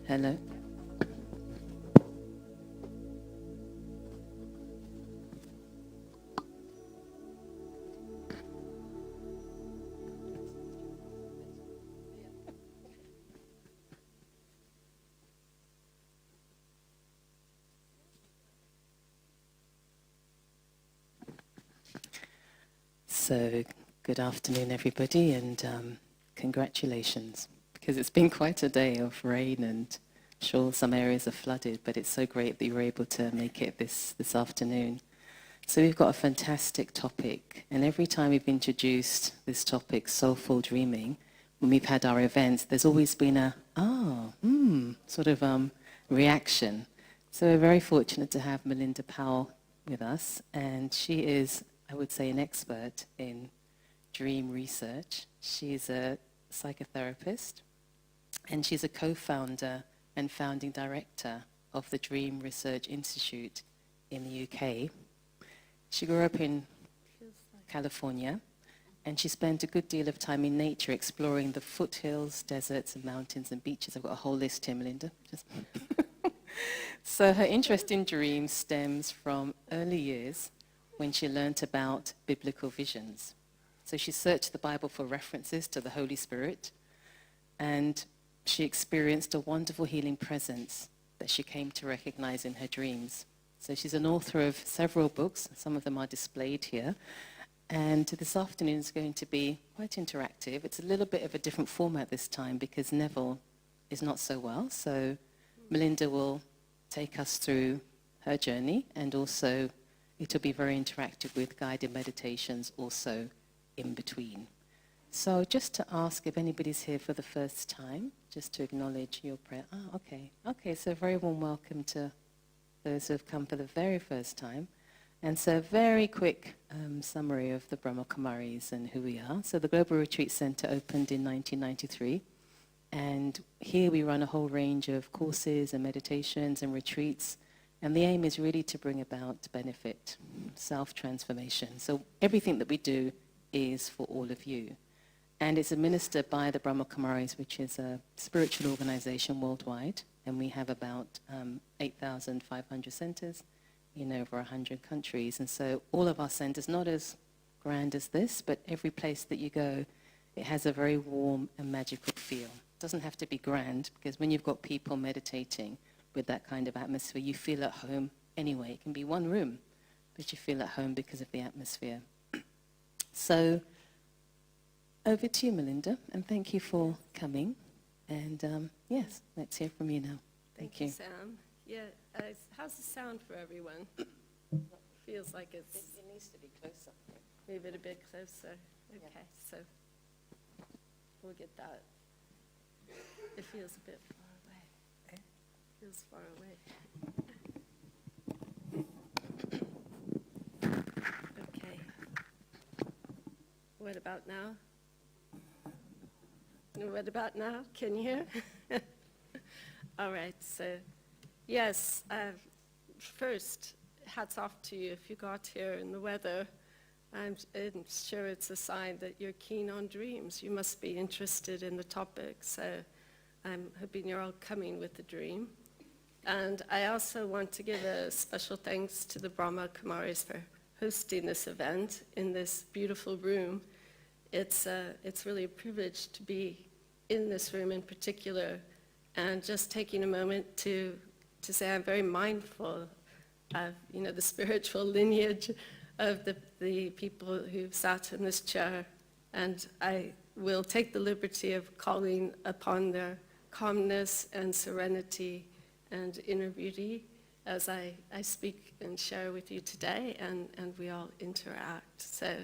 Hello. So, good afternoon, everybody, and congratulations, because it's been quite a day of rain, and I'm sure some areas are flooded, but it's so great that you were able to make it this afternoon. So we've got a fantastic topic, and every time we've introduced this topic, Soulful Dreaming, when we've had our events, there's always been a, sort of reaction. So we're very fortunate to have Melinda Powell with us, and she is, I would say, an expert in dream research. She's a psychotherapist, and she's a co-founder and founding director of the Dream Research Institute in the UK. She grew up in California, and she spent a good deal of time in nature exploring the foothills, deserts, and mountains and beaches. I've got a whole list here, Melinda. So her interest in dreams stems from early years when she learnt about biblical visions. So she searched the Bible for references to the Holy Spirit, and she experienced a wonderful healing presence that she came to recognize in her dreams. So she's an author of several books. Some of them are displayed here. And this afternoon is going to be quite interactive. It's a little bit of a different format this time because Neville is not so well. So Melinda will take us through her journey, and also it'll be very interactive with guided meditations also in between. So just to ask if anybody's here for the first time, just to acknowledge your prayer. Okay. Okay, so very warm welcome to those who have come for the very first time. And so a very quick summary of the Brahma Kumaris and who we are. So the Global Retreat Center opened in 1993. And here we run a whole range of courses and meditations and retreats. And the aim is really to bring about benefit, self-transformation. So everything that we do is for all of you. And it's administered by the Brahma Kumaris, which is a spiritual organization worldwide. And we have about 8,500 centers in over 100 countries. And so all of our centers, not as grand as this, but every place that you go, it has a very warm and magical feel. It doesn't have to be grand, because when you've got people meditating with that kind of atmosphere, you feel at home anyway. It can be one room, but you feel at home because of the atmosphere. So over to you, Melinda, and thank you for coming. And yes, let's hear from you now. Thank you. Sam. Yeah, how's the sound for everyone? Feels like it's... It needs to be closer. Maybe a bit closer. Okay, yeah. So we'll get that. It feels a bit far away. Okay. Feels far away. Okay. What about now? What about now? Can you hear? All right, so yes, first, hats off to you if you got here in the weather. I'm sure it's a sign that you're keen on dreams. You must be interested in the topic, so I'm hoping you're all coming with a dream. And I also want to give a special thanks to the Brahma Kumaris for hosting this event in this beautiful room. It's really a privilege to be in this room in particular, and just taking a moment to say I'm very mindful of, the spiritual lineage of the people who've sat in this chair, and I will take the liberty of calling upon their calmness and serenity and inner beauty as I speak and share with you today, and we all interact. So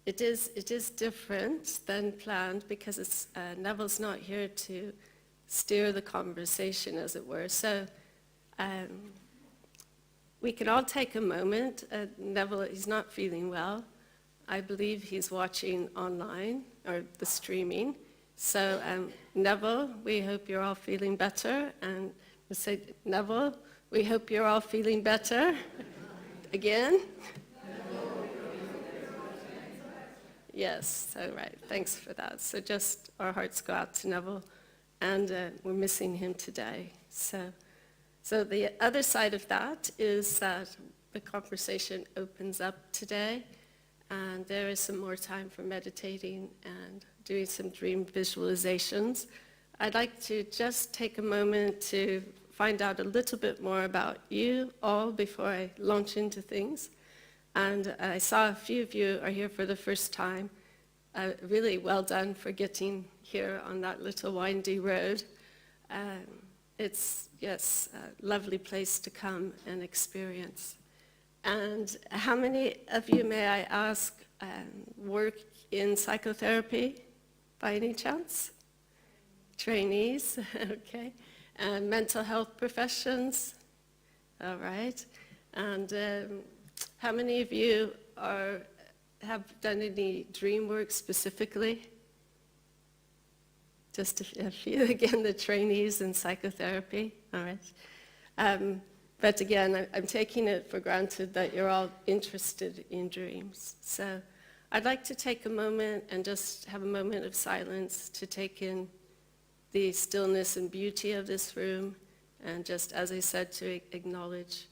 it is different than planned because it's Neville's not here to steer the conversation, as it were. So we can all take a moment. Neville, he's not feeling well. I believe he's watching online, or the streaming. So Neville, we hope you're all feeling better. And we'll say, Neville, we hope you're all feeling better. Again. Yes, so right, thanks for that. So just our hearts go out to Neville, and we're missing him today. So the other side of that is that the conversation opens up today, and there is some more time for meditating and doing some dream visualizations. I'd like to just take a moment to find out a little bit more about you all before I launch into things. And I saw a few of you are here for the first time. Really well done for getting here on that little windy road. It's, yes, a lovely place to come and experience. And how many of you, may I ask, work in psychotherapy by any chance? Trainees, okay. And mental health professions, all right. And how many of you have done any dream work specifically? Just a few, again, the trainees in psychotherapy, all right. But again, I'm taking it for granted that you're all interested in dreams. So I'd like to take a moment and just have a moment of silence to take in the stillness and beauty of this room, and just, as I said, to acknowledge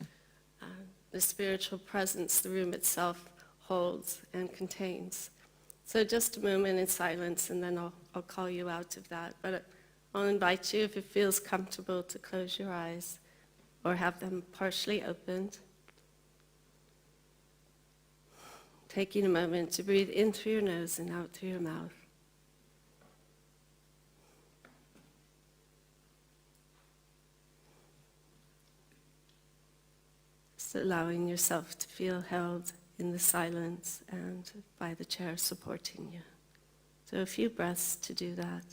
the spiritual presence the room itself holds and contains. So just a moment in silence, and then I'll call you out of that. But I'll invite you, if it feels comfortable, to close your eyes or have them partially opened. Taking a moment to breathe in through your nose and out through your mouth. Just allowing yourself to feel held in the silence and by the chair supporting you. So a few breaths to do that.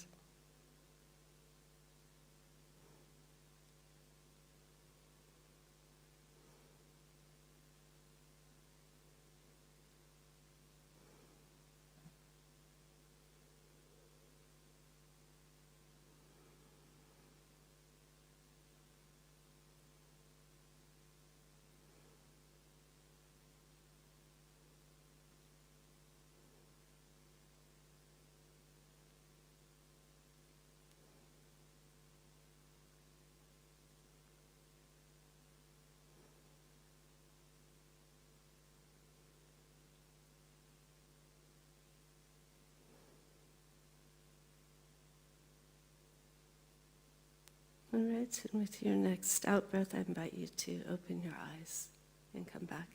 All right, and with your next out-breath, I invite you to open your eyes and come back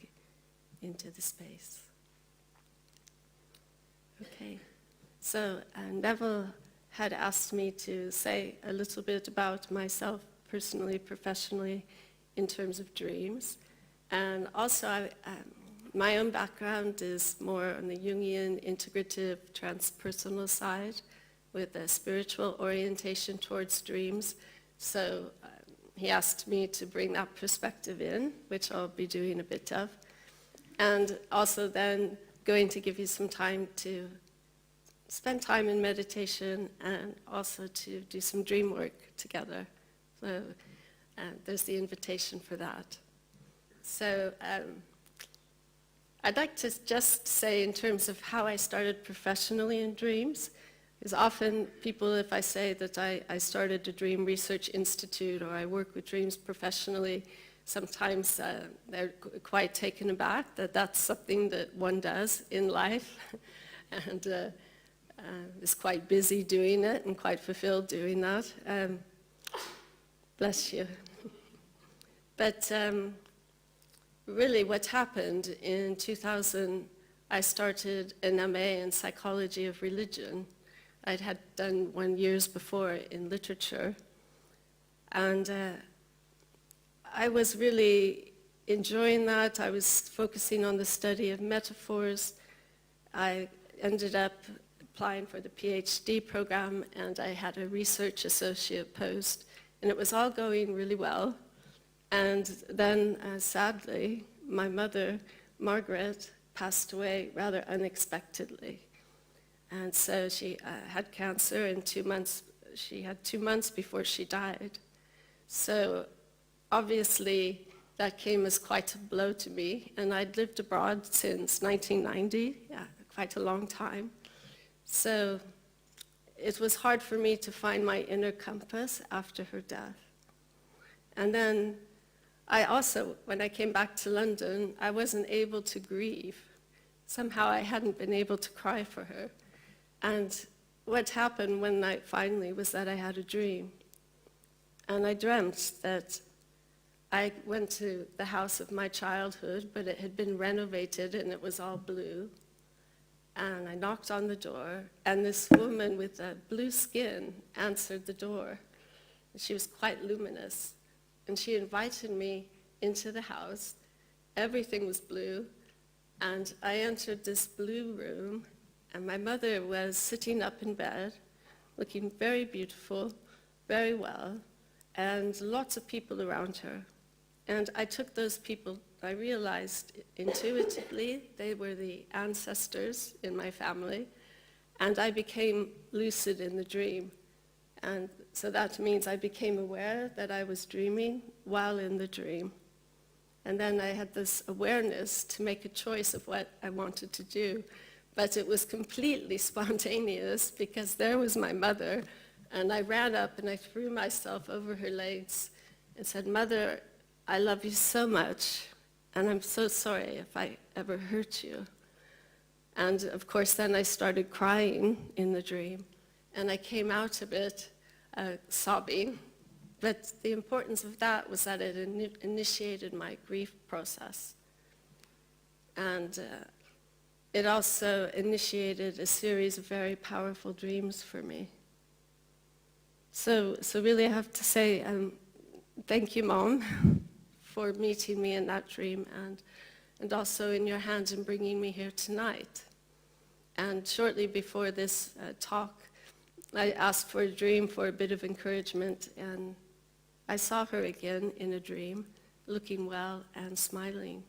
into the space. Okay, so Neville had asked me to say a little bit about myself personally, professionally, in terms of dreams. And also, my own background is more on the Jungian, integrative, transpersonal side, with a spiritual orientation towards dreams. So he asked me to bring that perspective in, which I'll be doing a bit of. And also then going to give you some time to spend time in meditation and also to do some dream work together. So there's the invitation for that. So I'd like to just say, in terms of how I started professionally in dreams, because often people, if I say that I started a dream research institute or I work with dreams professionally, sometimes they're quite taken aback that that's something that one does in life, and is quite busy doing it and quite fulfilled doing that. Bless you. But really what happened in 2000, I started an MA in psychology of religion. I'd had done 1 year before in literature. And I was really enjoying that. I was focusing on the study of metaphors. I ended up applying for the PhD program, and I had a research associate post, and it was all going really well. And then, sadly, my mother, Margaret, passed away rather unexpectedly. And so she had cancer, and she had 2 months before she died. So obviously that came as quite a blow to me, and I'd lived abroad since 1990, quite a long time. So it was hard for me to find my inner compass after her death. And then I also, when I came back to London, I wasn't able to grieve. Somehow I hadn't been able to cry for her. And what happened one night finally was that I had a dream. And I dreamt that I went to the house of my childhood, but it had been renovated and it was all blue. And I knocked on the door, and this woman with blue skin answered the door. She was quite luminous. And she invited me into the house. Everything was blue. And I entered this blue room, and my mother was sitting up in bed, looking very beautiful, very well, and lots of people around her. And I took those people, I realized intuitively they were the ancestors in my family, and I became lucid in the dream. And so that means I became aware that I was dreaming while in the dream. And then I had this awareness to make a choice of what I wanted to do. But it was completely spontaneous because there was my mother, and I ran up and I threw myself over her legs and said, "Mother, I love you so much, and I'm so sorry if I ever hurt you." And of course, then I started crying in the dream, and I came out of it sobbing. But the importance of that was that it initiated my grief process. And it also initiated a series of very powerful dreams for me. So really I have to say thank you, Mom, for meeting me in that dream, and also in your hands in bringing me here tonight. And shortly before this talk, I asked for a dream for a bit of encouragement, and I saw her again in a dream, looking well and smiling.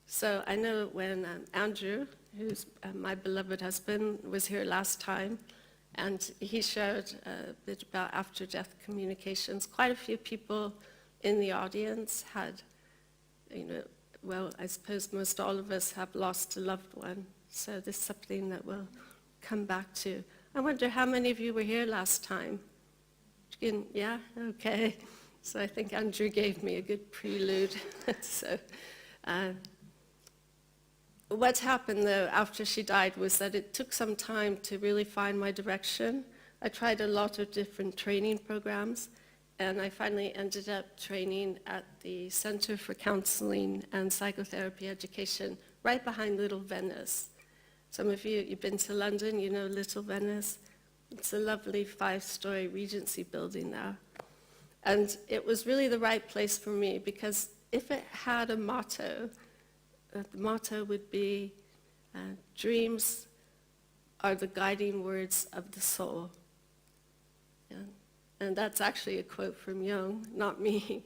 So I know when Andrew, who's my beloved husband, was here last time, and he shared a bit about after-death communications, quite a few people in the audience had, well, I suppose most all of us have lost a loved one, so this is something that we'll come back to. I wonder how many of you were here last time? Yeah? Okay. So I think Andrew gave me a good prelude. So what happened, though, after she died was that it took some time to really find my direction. I tried a lot of different training programs, and I finally ended up training at the Center for Counselling and Psychotherapy Education, right behind Little Venice. Some of you, you've been to London, you know Little Venice. It's a lovely 5-story Regency building there. And it was really the right place for me, because if it had a motto, the motto would be, dreams are the guiding words of the soul. Yeah. And that's actually a quote from Jung, not me,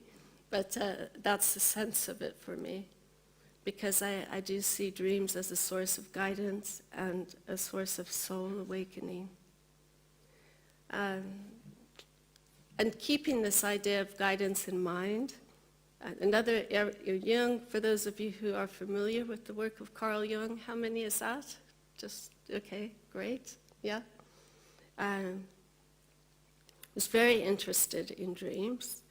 but that's the sense of it for me, because I do see dreams as a source of guidance and a source of soul awakening. And keeping this idea of guidance in mind, another Jung, for those of you who are familiar with the work of Carl Jung, how many is that? Just, okay, great, yeah. Was very interested in dreams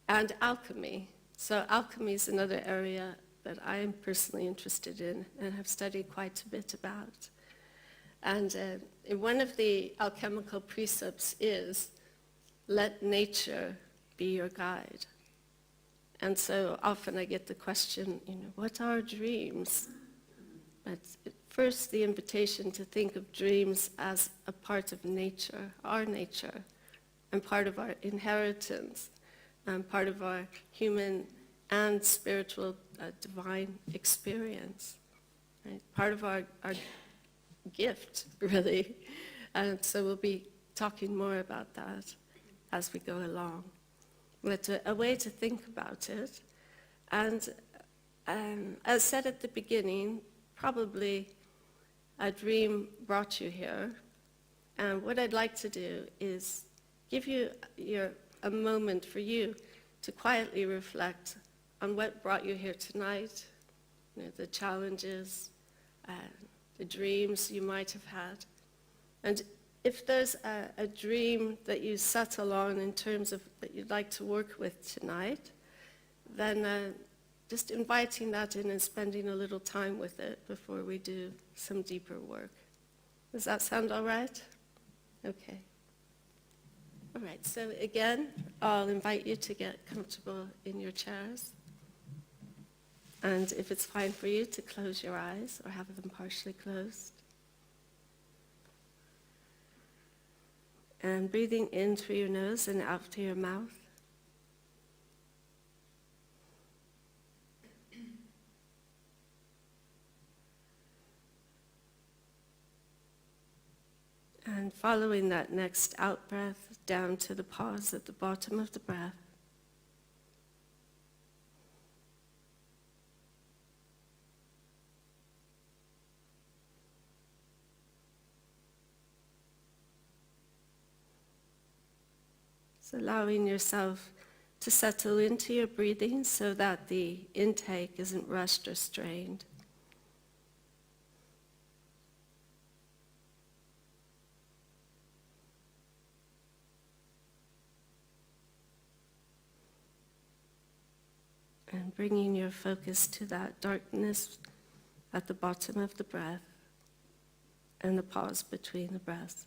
and alchemy. So alchemy is another area that I am personally interested in and have studied quite a bit about. And one of the alchemical precepts is, let nature be your guide. And so often I get the question, what are dreams? But first, the invitation to think of dreams as a part of nature, our nature, and part of our inheritance, and part of our human and spiritual divine experience, right? Part of our gift, really. And so we'll be talking more about that as we go along. But a way to think about it. And as said at the beginning, probably a dream brought you here. And what I'd like to do is give you a moment for you to quietly reflect on what brought you here tonight, the challenges, the dreams you might have had. And if there's a dream that you settle on in terms of that you'd like to work with tonight, then just inviting that in and spending a little time with it before we do some deeper work. Does that sound all right? Okay. All right, so again, I'll invite you to get comfortable in your chairs. And if it's fine for you, to close your eyes or have them partially closed. And breathing in through your nose and out through your mouth. And following that next out breath down to the pause at the bottom of the breath. So allowing yourself to settle into your breathing so that the intake isn't rushed or strained. And bringing your focus to that darkness at the bottom of the breath and the pause between the breaths.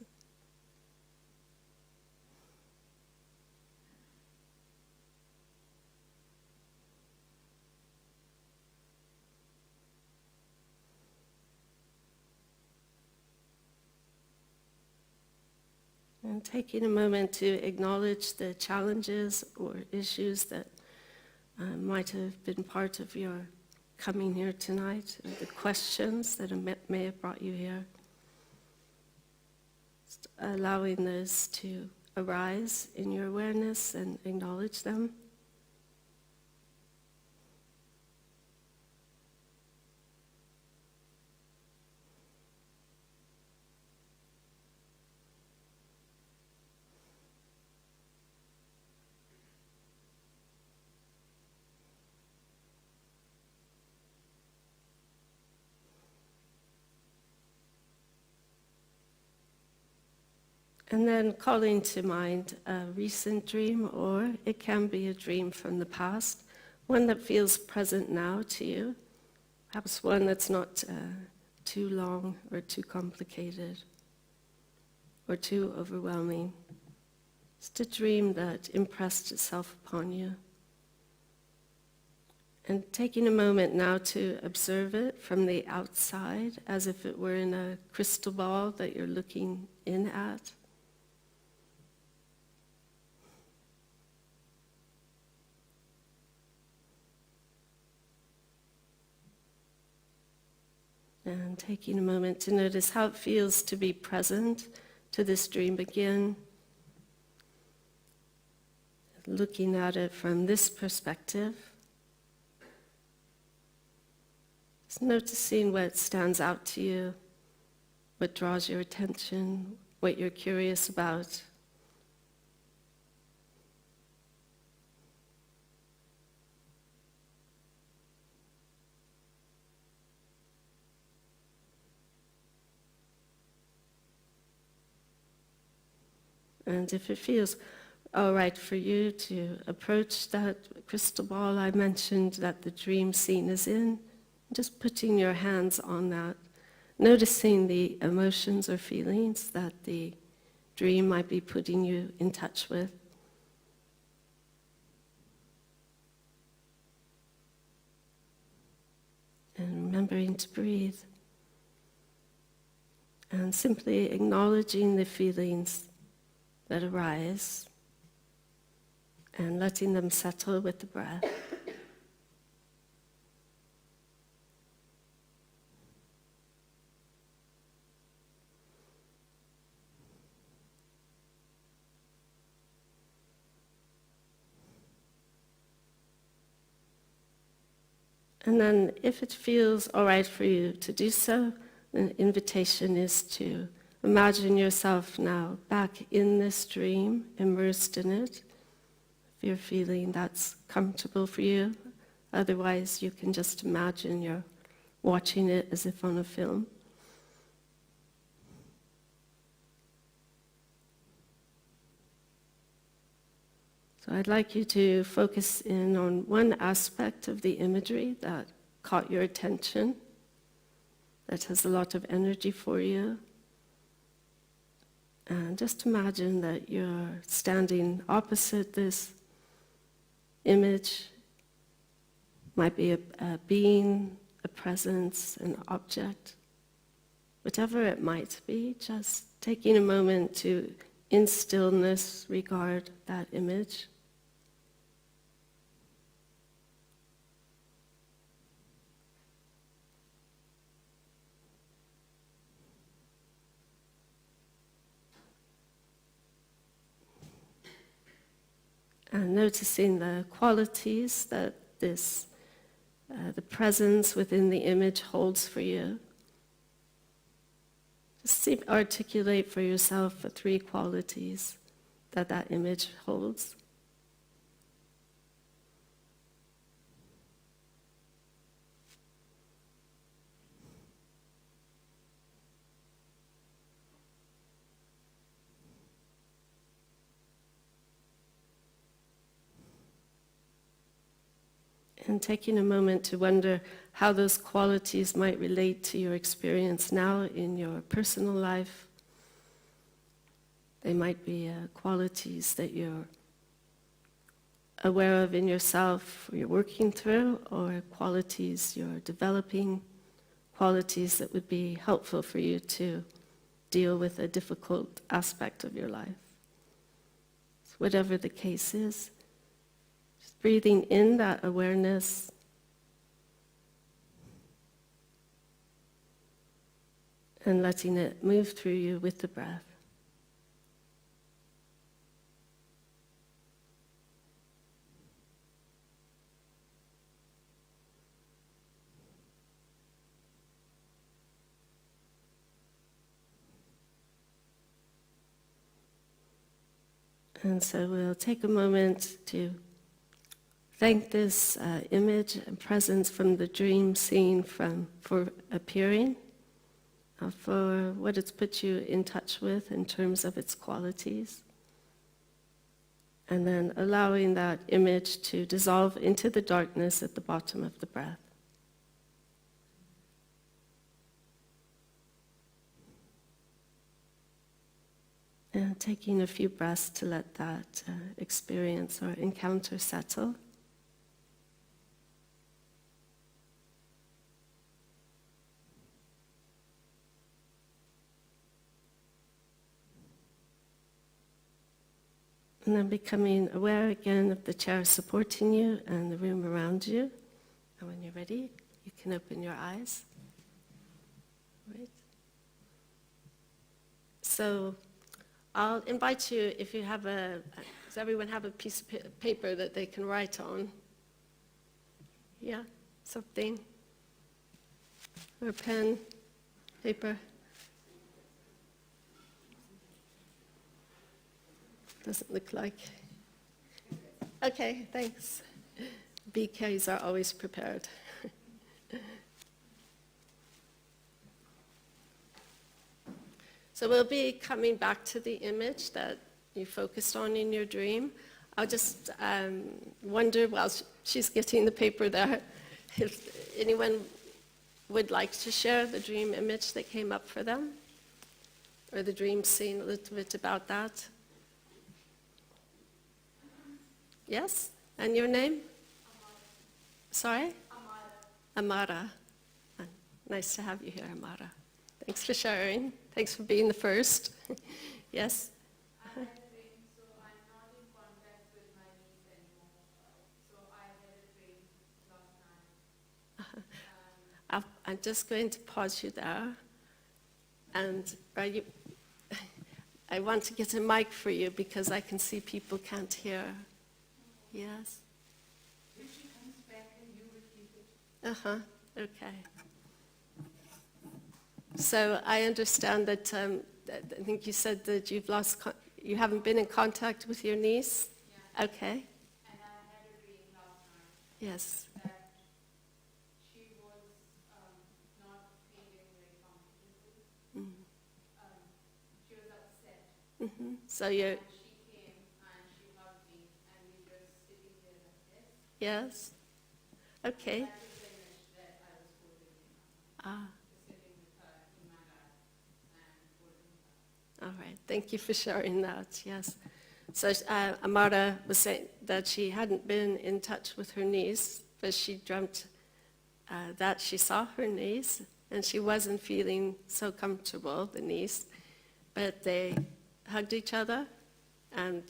And taking a moment to acknowledge the challenges or issues that might have been part of your coming here tonight, and the questions that may have brought you here. Just allowing those to arise in your awareness and acknowledge them. And then calling to mind a recent dream, or it can be a dream from the past, one that feels present now to you, perhaps one that's not too long or too complicated or too overwhelming. Just a dream that impressed itself upon you. And taking a moment now to observe it from the outside, as if it were in a crystal ball that you're looking in at. And taking a moment to notice how it feels to be present to this dream again. Looking at it from this perspective. Just noticing what stands out to you, what draws your attention, what you're curious about. And if it feels all right for you to approach that crystal ball I mentioned that the dream scene is in, just putting your hands on that, noticing the emotions or feelings that the dream might be putting you in touch with. And remembering to breathe. And simply acknowledging the feelings that arise and letting them settle with the breath. And then if it feels all right for you to do so, the invitation is to imagine yourself now back in this dream, immersed in it. If you're feeling that's comfortable for you, otherwise you can just imagine you're watching it as if on a film. So I'd like you to focus in on one aspect of the imagery that caught your attention, that has a lot of energy for you. And just imagine that you're standing opposite this image. Might be a being, a presence, an object. Whatever it might be, just taking a moment to, in stillness, regard that image. And noticing the qualities that this, the presence within the image holds for you. Just articulate for yourself the 3 qualities that that image holds. And taking a moment to wonder how those qualities might relate to your experience now in your personal life. They might be qualities that you're aware of in yourself, or you're working through, or qualities you're developing, qualities that would be helpful for you to deal with a difficult aspect of your life. So whatever the case is, breathing in that awareness, and letting it move through you with the breath. And so we'll take a moment to thank this image and presence from the dream scene for appearing, for what it's put you in touch with in terms of its qualities. And then allowing that image to dissolve into the darkness at the bottom of the breath. And taking a few breaths to let that experience or encounter settle. And then becoming aware again of the chair supporting you and the room around you. And when you're ready, you can open your eyes. Right. So I'll invite you, if you have does everyone have a piece of paper that they can write on? Yeah, something? Or a pen, paper? Doesn't look like. Okay, thanks. BKs are always prepared. So we'll be coming back to the image that you focused on in your dream. I'll just wonder, while she's getting the paper there, if anyone would like to share the dream image that came up for them, or the dream scene, a little bit about that. Yes? And your name? Amara. Sorry? Amara. Amara. Nice to have you here, Amara. Thanks for sharing. Thanks for being the first. Yes? I had a dream, so I'm not in contact with my niece anymore. So I had a dream last night. I'm just going to pause you there. And I want to get a mic for you because I can see people can't hear. Yes? When she comes back and you repeat it. Okay. So I understand that, I think you said that you haven't been in contact with your niece? Yeah. Okay. And I had a dream last night Yes. that she was not feeling very comfortable. She was upset. So you're, And she came and she hugged me and we Yes. Okay. Ah. All right. Thank you for sharing that. Yes. So Amara was saying that she hadn't been in touch with her niece, but she dreamt that she saw her niece, and she wasn't feeling so comfortable, the niece, but they hugged each other and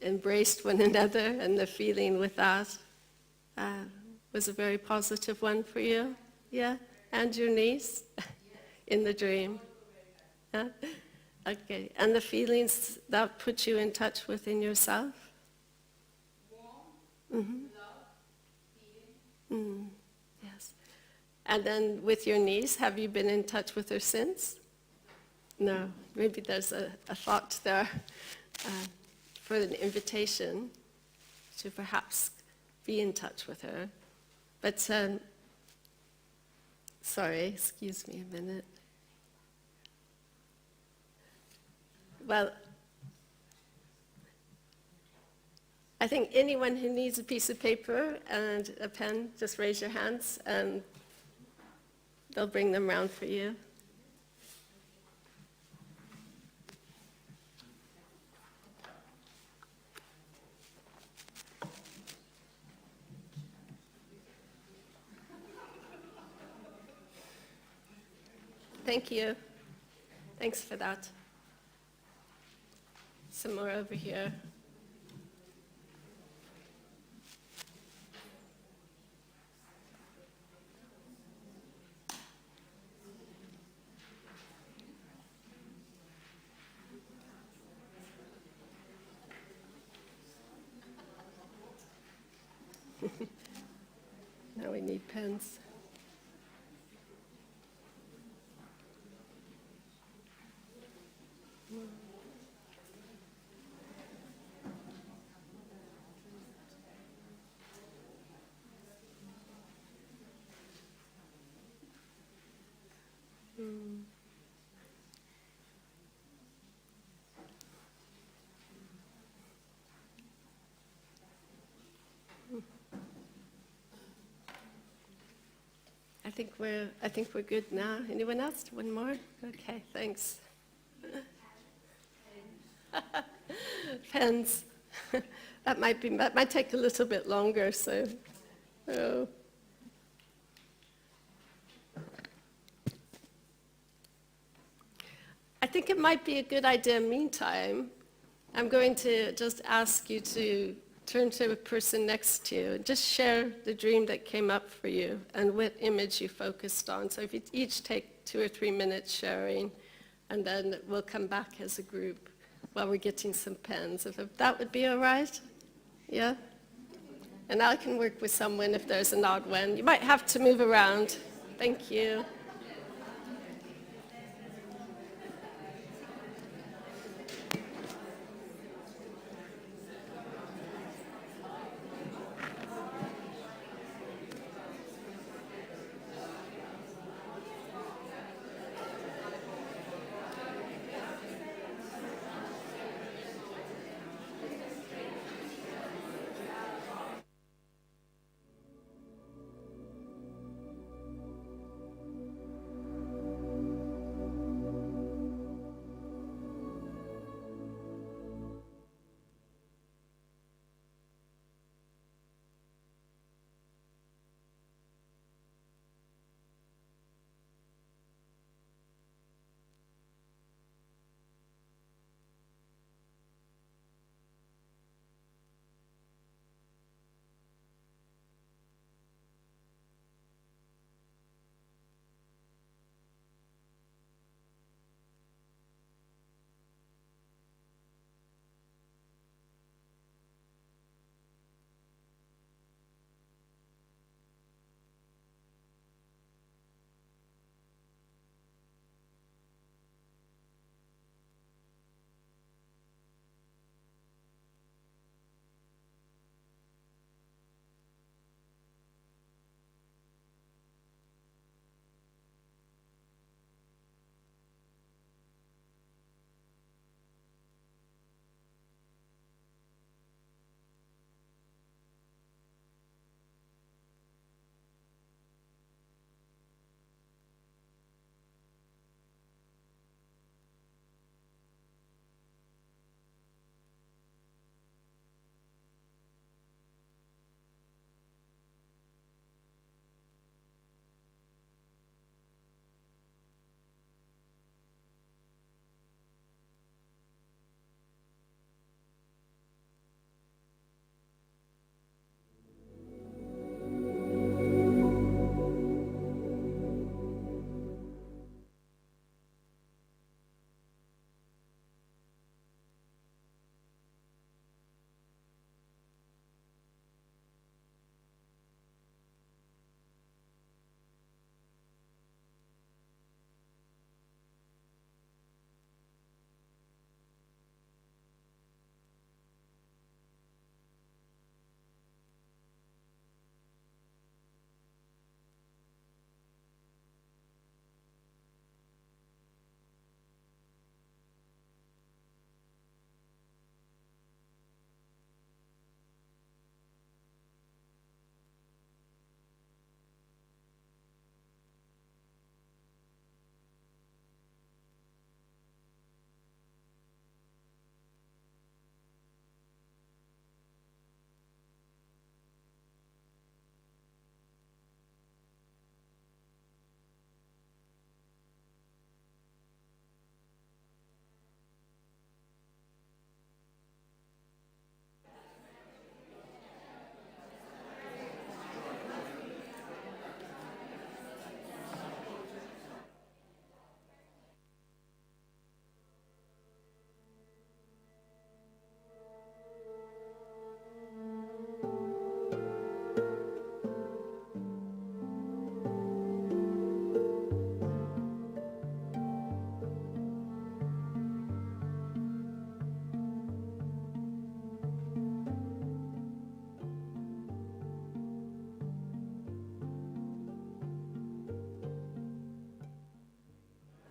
embraced one another, and the feeling with that was a very positive one for you. Yeah? And your niece in the dream. Yeah? Okay. And the feelings that put you in touch within yourself? Mm-hmm. Mm, yes. And then with your niece, have you been in touch with her since? No. Maybe there's a thought there for an invitation to perhaps be in touch with her. But, sorry, excuse me a minute. Well, I think anyone who needs a piece of paper and a pen, just raise your hands and they'll bring them round for you. Thank you. Thanks for that. Some more over here. Now we need pens. I think we're good now. Anyone else? One more? Okay, thanks. Pens. That might take a little bit longer, so. Oh. I think it might be a good idea, meantime, I'm going to just ask you to turn to a person next to you and just share the dream that came up for you and what image you focused on. So if you each take 2 or 3 minutes sharing, and then we'll come back as a group while we're getting some pens. If that would be all right? Yeah? And I can work with someone if there's an odd one. You might have to move around. Thank you.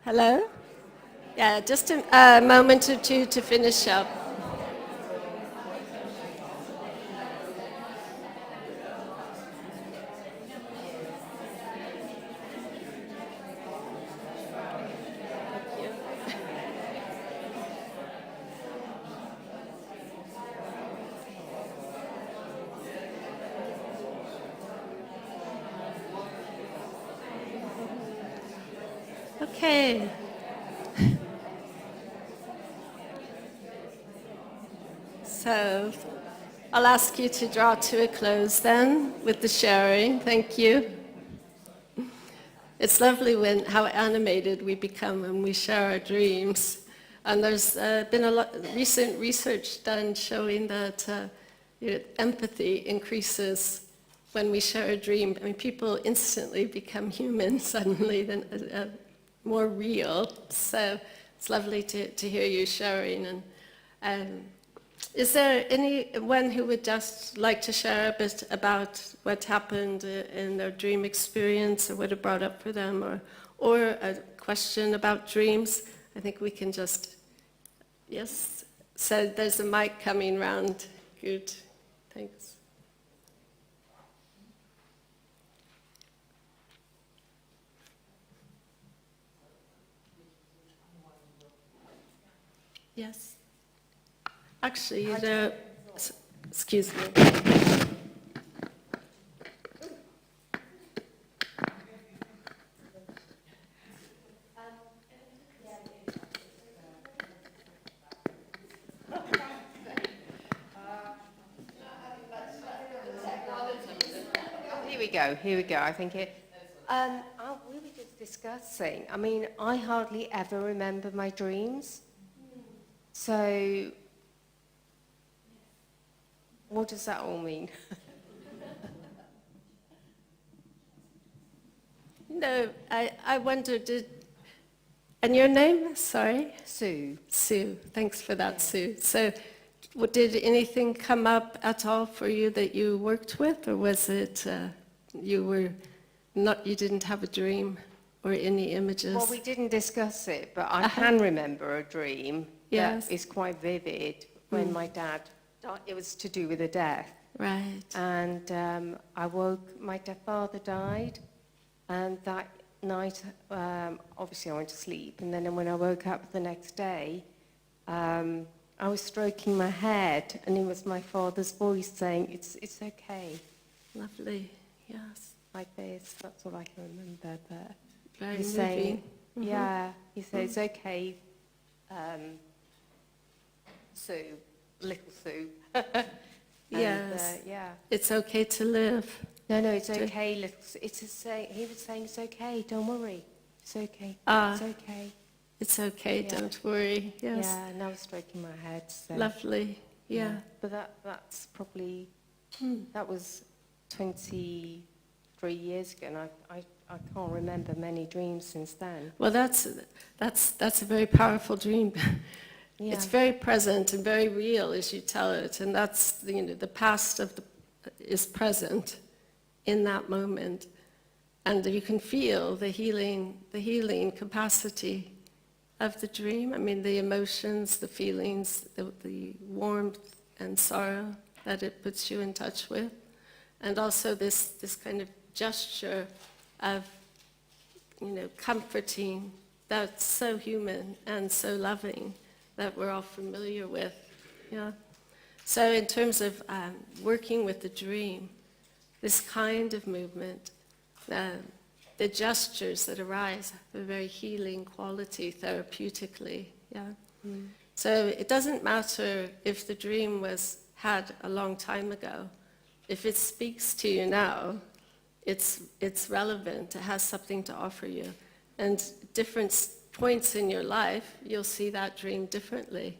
Hello? Yeah, just a moment or two to finish up. Okay. So I'll ask you to draw to a close then with the sharing. Thank you. It's lovely how animated we become when we share our dreams. And there's been a lot recent research done showing that empathy increases when we share a dream. I mean, people instantly become human suddenly, more real. So it's lovely to hear you sharing. And is there anyone who would just like to share a bit about what happened in their dream experience or what it brought up for them, or a question about dreams? I think we can just, yes. So there's a mic coming round. Good, thanks. Yes. Actually, excuse me. Here we go, I think it... we were just discussing, I mean, I hardly ever remember my dreams. So, what does that all mean? No, I wondered, and your name, sorry? Sue. Sue, thanks for that, Sue. So, did anything come up at all for you that you worked with, or was it you didn't have a dream or any images? Well, we didn't discuss it, but I can remember a dream Yes. that is quite vivid when my dad died. It was to do with a death. Right. And I woke, my father died, and that night, obviously I went to sleep, and then when I woke up the next day, I was stroking my head, and it was my father's voice saying, it's okay. Lovely, yes. Like this, that's all I can remember, but Very he's moving. saying, yeah, he said, it's okay, Sue, little Sue. And, Yes. yeah. It's okay to live. No, it's okay, little Sue. He was saying, it's okay, don't worry. It's okay, it's okay. It's okay, Yeah. don't worry. Yes. Yeah, and I was stroking my head. So. Lovely, yeah. But that's probably, that was 23 years ago, and I can't remember many dreams since then. Well, that's a very powerful dream. Yeah. It's very present and very real as you tell it, and that's the past is present in that moment, and you can feel the healing capacity of the dream. I mean, the emotions, the feelings, the warmth and sorrow that it puts you in touch with, and also this kind of gesture of comforting that's so human and so loving that we're all familiar with. Yeah. So in terms of working with the dream, this kind of movement, the gestures that arise have a very healing quality therapeutically. Yeah. So it doesn't matter if the dream was had a long time ago. If it speaks to you now, it's relevant. It has something to offer you. And different points in your life, you'll see that dream differently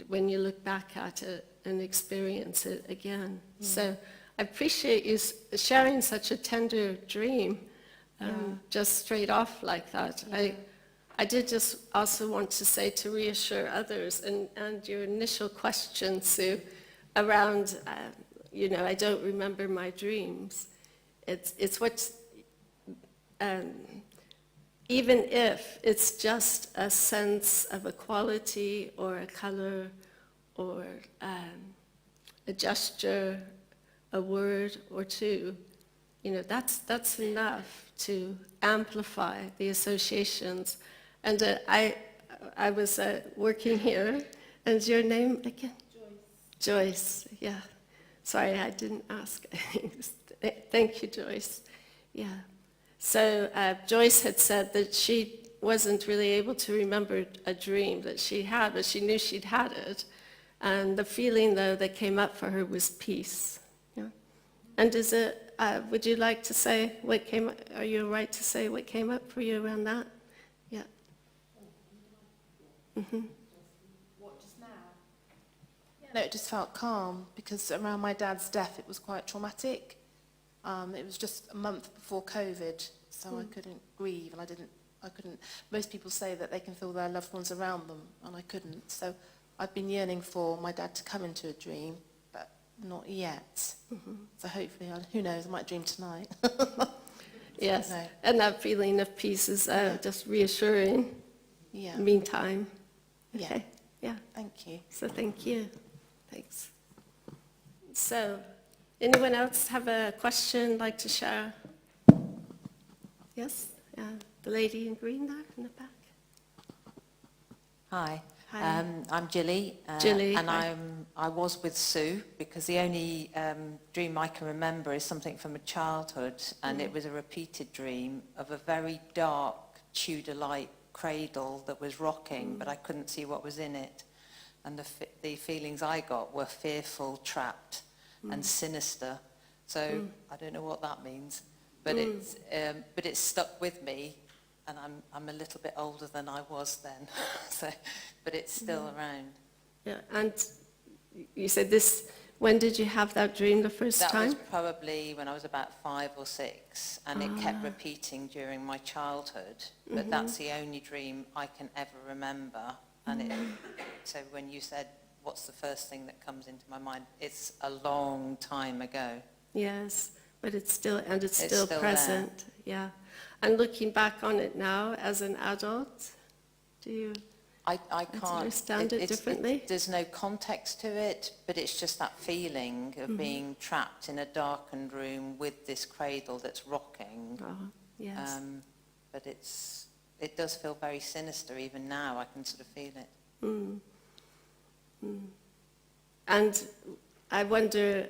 when you look back at it and experience it again. So I appreciate you sharing such a tender dream, just straight off like that. Yeah. I did just also want to say, to reassure others, and your initial question, Sue, around, I don't remember my dreams. It's what's, even if it's just a sense of a quality or a color or a gesture, a word or two, you know, that's enough to amplify the associations. And I was working here, and your name again? Joyce, yeah. Sorry, I didn't ask. Thank you, Joyce. Yeah. So Joyce had said that she wasn't really able to remember a dream that she had, but she knew she'd had it. And the feeling, though, that came up for her was peace. Yeah. And is it, would you like to say what came up? Are you all right to say what came up for you around that? Yeah. Mm-hmm. What, just now? No, it just felt calm, because around my dad's death it was quite traumatic. It was just a month before COVID, so I couldn't grieve, and I couldn't, most people say that they can feel their loved ones around them, and I couldn't. So I've been yearning for my dad to come into a dream, but not yet. Mm-hmm. So hopefully, who knows, I might dream tonight. Yes, no. And that feeling of peace is just reassuring. Yeah. Meantime. Okay. Yeah. Yeah. Thank you. So thank you. Thanks. So, anyone else have a question like to share? Yes? The lady in green there in the back. Hi. Hi. I'm Jilly. Jilly, and hi. I was with Sue, because the only dream I can remember is something from a childhood, and it was a repeated dream of a very dark Tudor-like cradle that was rocking, but I couldn't see what was in it. And the feelings I got were fearful, trapped, and sinister. So I don't know what that means, but it's stuck with me, and I'm a little bit older than I was then. So, but it's still around. Yeah, and you said this, when did you have that dream the first That time? was probably when I was about 5 or 6, and it kept repeating during my childhood. But that's the only dream I can ever remember. And so when you said, what's the first thing that comes into my mind, it's a long time ago. Yes, but it's still still present. Yeah. And looking back on it now as an adult, do you I can't understand it differently? There's no context to it, but it's just that feeling of being trapped in a darkened room with this cradle that's rocking. Oh, yes. But it does feel very sinister even now. I can sort of feel it. Mm. Mm. And I wonder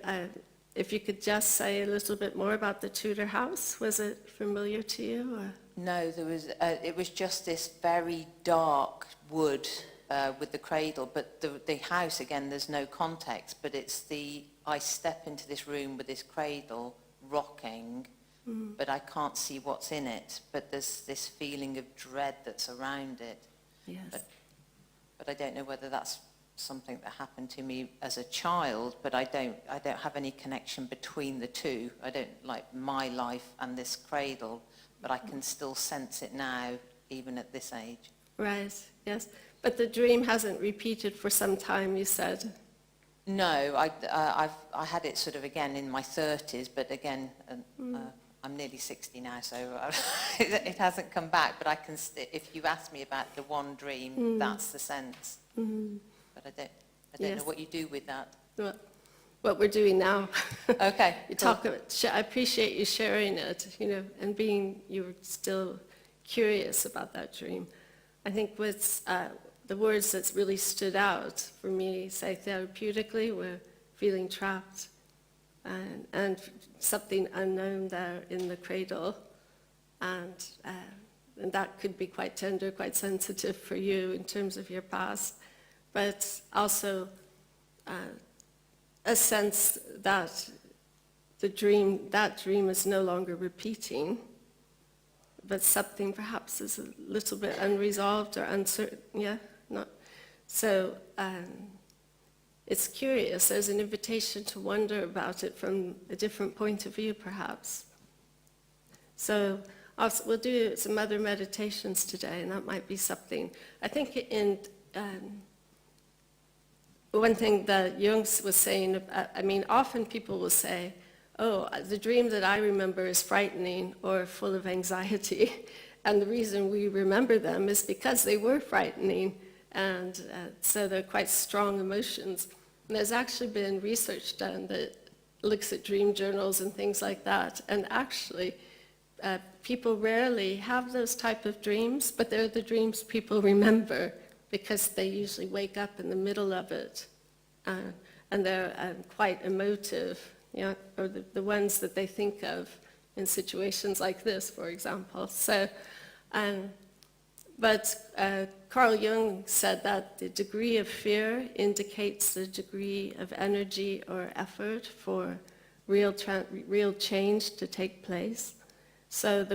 if you could just say a little bit more about the Tudor house. Was it familiar to you? Or? No, it was just this very dark wood with the cradle, but the house, again, there's no context, but I step into this room with this cradle rocking, but I can't see what's in it, but there's this feeling of dread that's around it. Yes. But I don't know whether that's something that happened to me as a child, but I don't have any connection between the two. I don't like my life and this cradle, but I can still sense it now, even at this age. Right, yes. But the dream hasn't repeated for some time, you said. No, I had it sort of again in my 30s, but again, I'm nearly 60 now, so it hasn't come back. But I can, if you ask me about the one dream, that's the sense. But I don't know what you do with that. What we're doing now. Okay. You talk about, I appreciate you sharing it, and you were still curious about that dream. I think what's the words that's really stood out for me, say therapeutically, were feeling trapped and something unknown there in the cradle, and that could be quite tender, quite sensitive for you in terms of your past, but also a sense that that dream is no longer repeating, but something perhaps is a little bit unresolved or uncertain. Yeah, not so. It's curious. There's an invitation to wonder about it from a different point of view, perhaps. So we'll do some other meditations today, and that might be something. I think in one thing that Jung was saying, often people will say, oh, the dream that I remember is frightening or full of anxiety. And the reason we remember them is because they were frightening, and so they're quite strong emotions. And there's actually been research done that looks at dream journals and things like that, and actually people rarely have those type of dreams, but they're the dreams people remember because they usually wake up in the middle of it, and they're quite emotive, you know, or the ones that they think of in situations like this, for example. So, but Carl Jung said that the degree of fear indicates the degree of energy or effort for real change to take place. So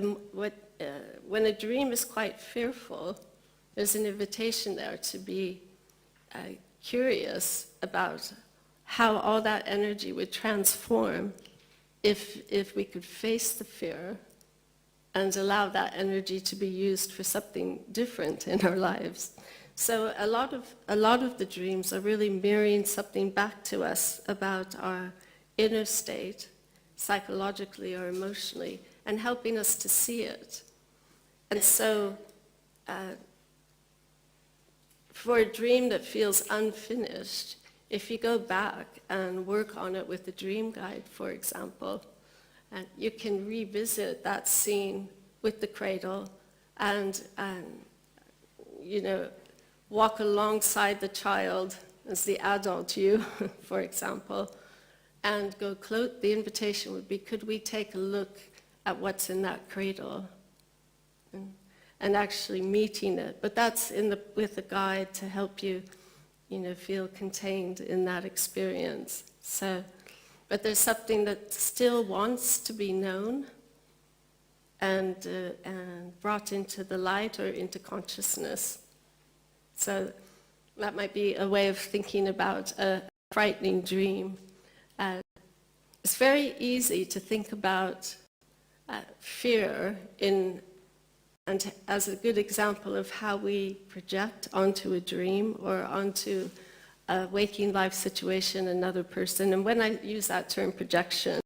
when a dream is quite fearful, there's an invitation there to be curious about how all that energy would transform if we could face the fear and allow that energy to be used for something different in our lives. So a lot of the dreams are really mirroring something back to us about our inner state, psychologically or emotionally, and helping us to see it. And so for a dream that feels unfinished, if you go back and work on it with the dream guide, for example, and you can revisit that scene with the cradle and you know, walk alongside the child as the adult you, for example, and go close. The invitation would be, could we take a look at what's in that cradle? And actually meeting it. But that's with the guide to help you, you know, feel contained in that experience. So, but there's something that still wants to be known and brought into the light or into consciousness. So that might be a way of thinking about a frightening dream. It's very easy to think about fear and as a good example of how we project onto a dream or onto a waking life situation another person. And when I use that term projection,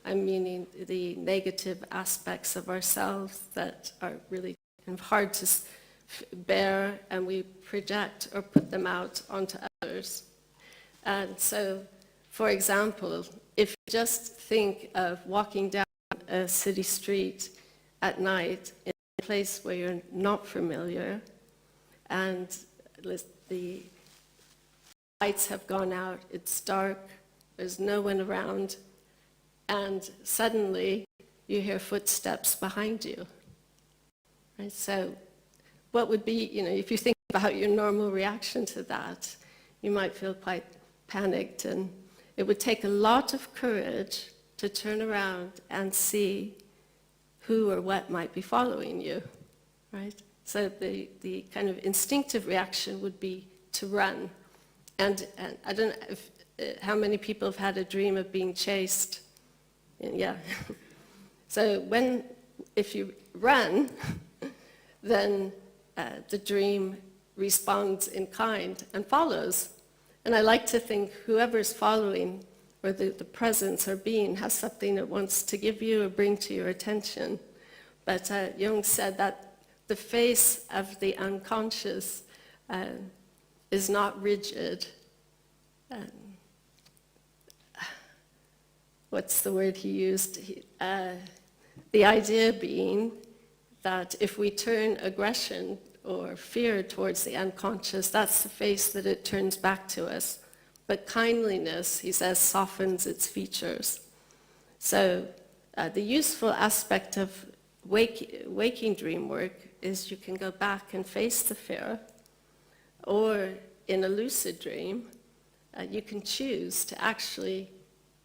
I'm meaning the negative aspects of ourselves that are really kind of hard to bear, and we project or put them out onto others. And so, for example, if you just think of walking down a city street at night in a place where you're not familiar, and the lights have gone out, it's dark, there's no one around, and suddenly you hear footsteps behind you. Right? So what would be, you know, if you think about your normal reaction to that, you might feel quite panicked, and it would take a lot of courage to turn around and see who or what might be following you, right? So the kind of instinctive reaction would be to run. And I don't know how many people have had a dream of being chased. Yeah. So if you run, then the dream responds in kind and follows. And I like to think whoever's following, or the presence or being, has something it wants to give you or bring to your attention. But Jung said that the face of the unconscious is not rigid. What's the word he used? The idea being that if we turn aggression or fear towards the unconscious, that's the face that it turns back to us. But kindliness, he says, softens its features. So the useful aspect of waking dream work is you can go back and face the fear, or in a lucid dream, you can choose to actually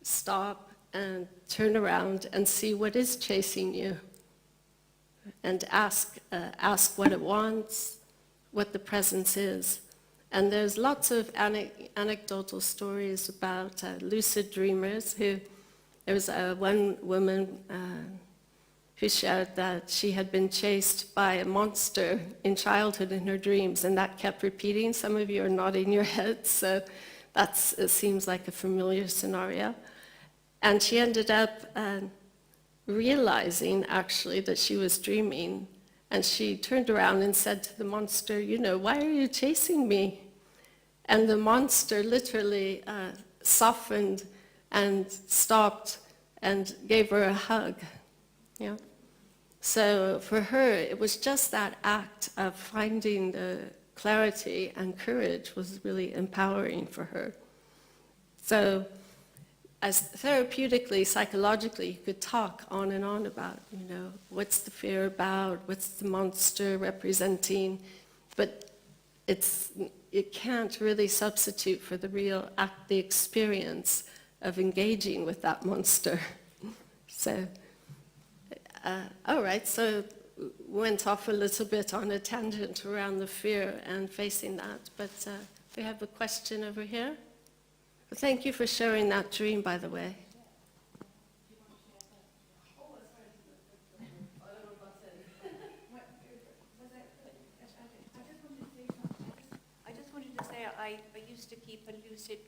stop and turn around and see what is chasing you, and ask what it wants, what the presence is. And there's lots of anecdotal stories about lucid dreamers there was one woman who shared that she had been chased by a monster in childhood in her dreams, and that kept repeating. Some of you are nodding your heads, so it seems like a familiar scenario. And she ended up realizing, actually, that she was dreaming, And she turned around and said to the monster, you know, why are you chasing me? And the monster literally softened and stopped and gave her a hug. Yeah. So for her, it was just that act of finding the clarity and courage was really empowering for her. So as therapeutically, psychologically, you could talk on and on about, you know, what's the fear about, what's the monster representing, but it can't really substitute for the real act, the experience of engaging with that monster. So, all right, so went off a little bit on a tangent around the fear and facing that, but we have a question over here. Thank you for sharing that dream, by the way. I just wanted to say I used to keep a lucid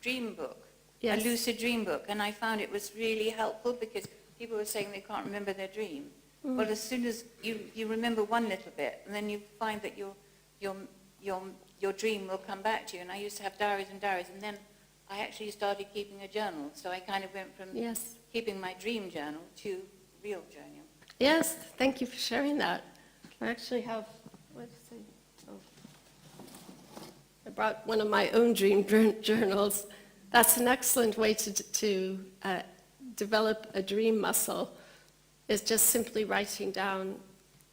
dream book, Yes. a lucid dream book, and I found it was really helpful because people were saying they can't remember their dream. Well, as soon as you remember one little bit, and then you find that your dream will come back to you. And I used to have diaries and diaries, and then I actually started keeping a journal. So I kind of went from Yes. keeping my dream journal to real journal. Yes, thank you for sharing that. I actually have, I brought one of my own dream journals. That's an excellent way to develop a dream muscle, is just simply writing down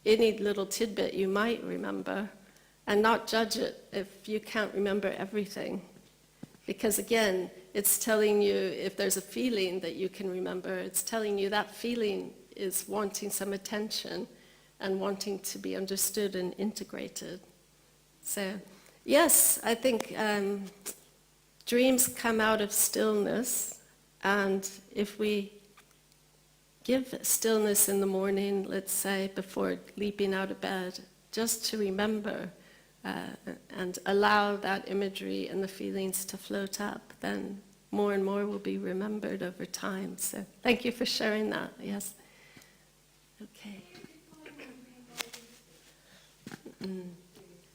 any little tidbit you might remember and not judge it if you can't remember everything. Because again, it's telling you if there's a feeling that you can remember, it's telling you that feeling is wanting some attention and wanting to be understood and integrated. So, yes, I think dreams come out of stillness, and if we give stillness in the morning, let's say, before leaping out of bed, just to remember and allow that imagery and the feelings to float up, then more and more will be remembered over time. So thank you for sharing that. Yes. Okay.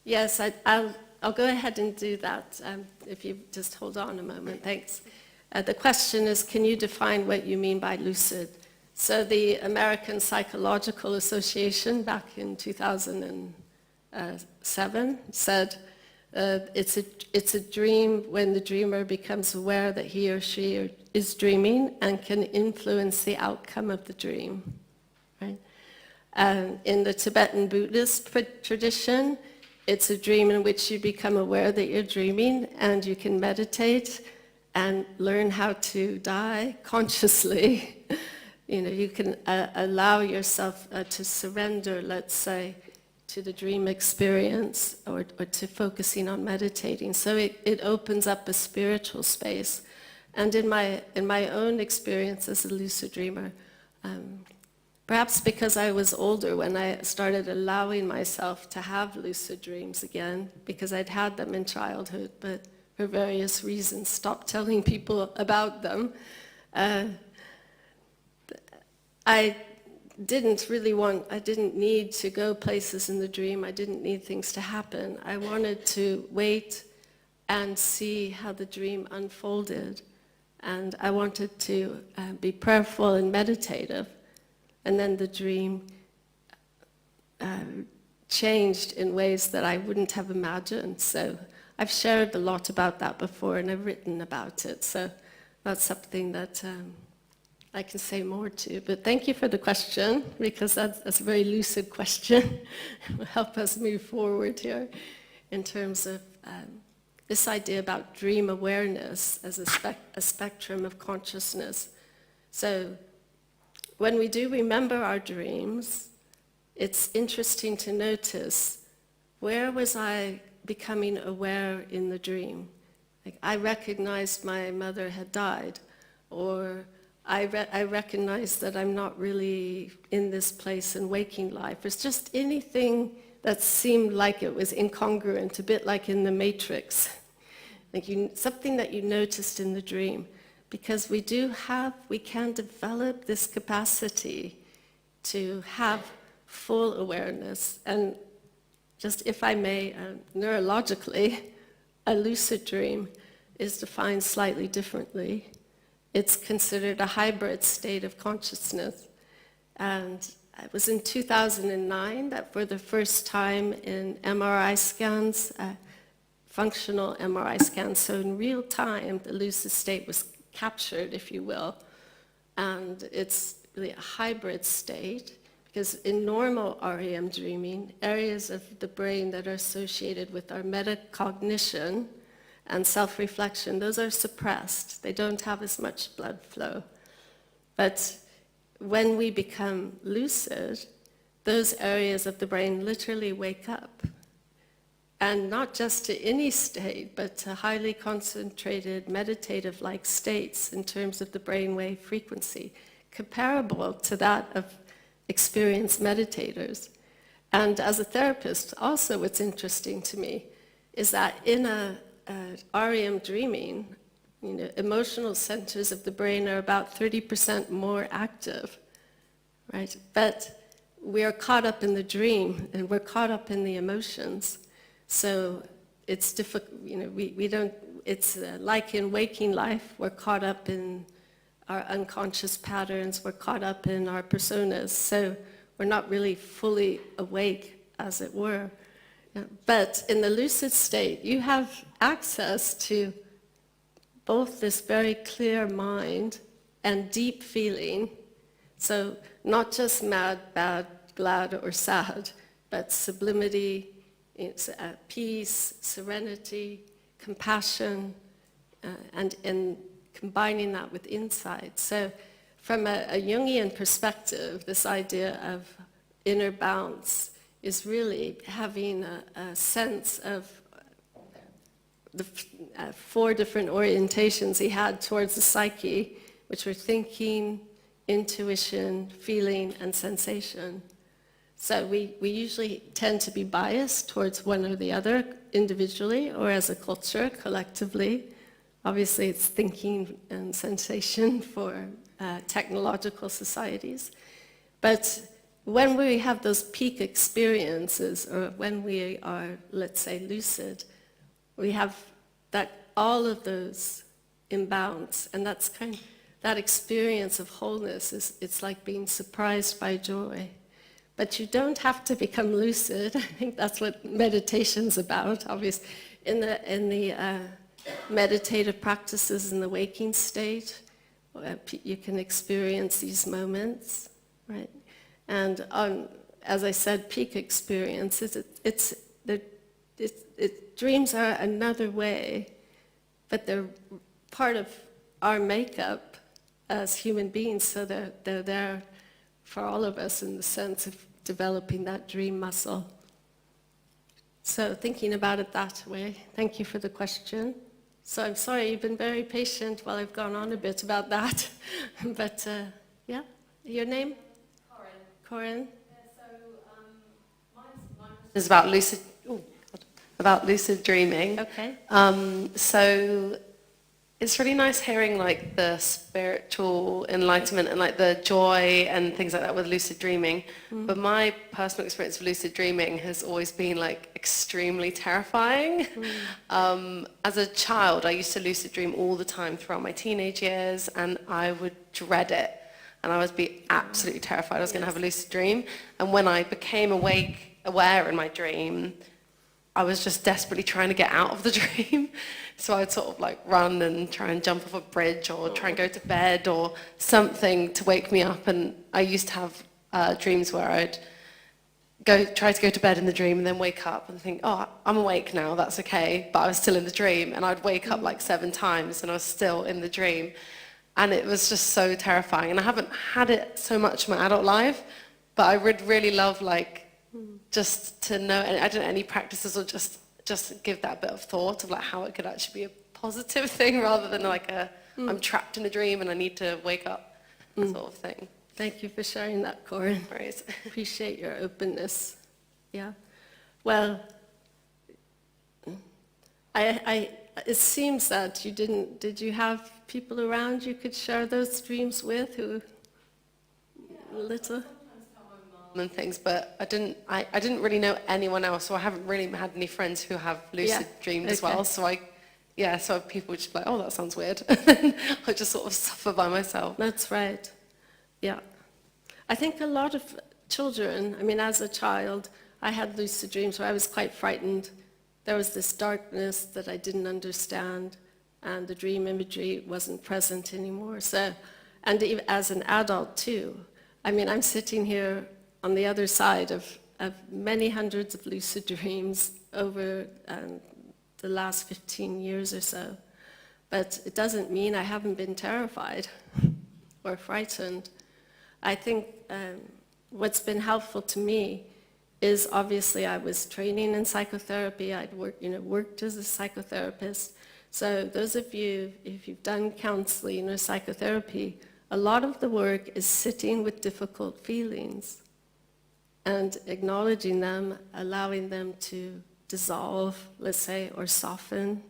Yes, I'll go ahead and do that if you just hold on a moment. Thanks. The question is, can you define what you mean by lucid? So the American Psychological Association back in 2007 said it's a dream when the dreamer becomes aware that he or she is dreaming and can influence the outcome of the dream. Right? In the Tibetan Buddhist tradition, it's a dream in which you become aware that you're dreaming and you can meditate and learn how to die consciously. You know, you can allow yourself to surrender, let's say, to the dream experience or to focusing on meditating. So it opens up a spiritual space. And in my own experience as a lucid dreamer, perhaps because I was older when I started allowing myself to have lucid dreams again, because I'd had them in childhood, but for various reasons stopped telling people about them. I didn't need to go places in the dream. I didn't need things to happen. I wanted to wait and see how the dream unfolded. And I wanted to be prayerful and meditative. And then the dream changed in ways that I wouldn't have imagined. So I've shared a lot about that before, and I've written about it. So that's something that I can say more to. But thank you for the question, because that's a very lucid question. It will help us move forward here in terms of this idea about dream awareness as a spectrum of consciousness. So when we do remember our dreams, it's interesting to notice, where was I becoming aware in the dream? Like, I recognized my mother had died, or I recognized that I'm not really in this place in waking life. It's just anything that seemed like it was incongruent, a bit like in the Matrix. Like something that you noticed in the dream. Because we can develop this capacity to have full awareness. And just if I may, neurologically, a lucid dream is defined slightly differently. It's considered a hybrid state of consciousness. And it was in 2009 that for the first time in MRI scans, functional MRI scans, so in real time, the lucid state was captured, if you will. And it's really a hybrid state, because in normal REM dreaming, areas of the brain that are associated with our metacognition and self-reflection, those are suppressed. They don't have as much blood flow. But when we become lucid, those areas of the brain literally wake up. And not just to any state, but to highly concentrated, meditative-like states in terms of the brainwave frequency, comparable to that of experienced meditators. And as a therapist, also what's interesting to me is that in a REM dreaming, emotional centers of the brain are about 30% more active, right? But we are caught up in the dream, and we're caught up in the emotions. So it's difficult, we don't, it's like in waking life, we're caught up in our unconscious patterns, we're caught up in our personas, so we're not really fully awake, as it were. But in the lucid state, you have access to both this very clear mind and deep feeling. So not just mad, bad, glad, or sad, but sublimity, it's peace, serenity, compassion, and combining that with insight. So from a Jungian perspective, this idea of inner bounce is really having a sense of the 4 different orientations he had towards the psyche, which were thinking, intuition, feeling, and sensation. So we usually tend to be biased towards one or the other, individually or as a culture, collectively. Obviously, it's thinking and sensation for technological societies. But when we have those peak experiences, or when we are, let's say, lucid, we have that all of those in bounds, and that's that experience of wholeness it's like being surprised by joy. But you don't have to become lucid. I think that's what meditation's about. Obviously, in the meditative practices in the waking state, you can experience these moments, right? And as I said, peak experiences. Dreams are another way, but they're part of our makeup as human beings. So they're there for all of us in the sense of developing that dream muscle. So thinking about it that way. Thank you for the question. So I'm sorry, you've been very patient while I've gone on a bit about that. But yeah, your name? Corinne. Yeah, so mine is about lucid dreaming. Okay. So it's really nice hearing like the spiritual enlightenment and like the joy and things like that with lucid dreaming. But my personal experience of lucid dreaming has always been like extremely terrifying. As a child, I used to lucid dream all the time throughout my teenage years, and I would dread it. And I would be absolutely terrified I was going to have a lucid dream. And when I became aware in my dream, I was just desperately trying to get out of the dream. So I'd sort of like run and try and jump off a bridge or try and go to bed or something to wake me up. And I used to have dreams where I'd try to go to bed in the dream and then wake up and think, oh, I'm awake now, that's okay. But I was still in the dream. And I'd wake up like 7 times and I was still in the dream. And it was just so terrifying. And I haven't had it so much in my adult life, but I would really love like just to know, and I don't know, any practices or just give that bit of thought of like how it could actually be a positive thing rather than like I'm trapped in a dream and I need to wake up sort of thing. Thank you for sharing that, Corinne. Right. Appreciate your openness. Yeah. Well, it seems that you didn't. Did you have people around you could share those dreams with who little? Sometimes tell my and things, but I didn't really know anyone else, so I haven't really had any friends who have lucid dreamed as well. So so people would just be like, oh, that sounds weird. And then I just sort of suffer by myself. That's right. Yeah. I think a lot of children, I mean, as a child, I had lucid dreams where I was quite frightened. There was this darkness that I didn't understand, and the dream imagery wasn't present anymore. So, and even as an adult too. I mean, I'm sitting here on the other side of many hundreds of lucid dreams over the last 15 years or so. But it doesn't mean I haven't been terrified or frightened. I think what's been helpful to me is obviously I was training in psychotherapy. I'd worked as a psychotherapist. So those of you, if you've done counseling or psychotherapy, a lot of the work is sitting with difficult feelings and acknowledging them, allowing them to dissolve, let's say, or soften.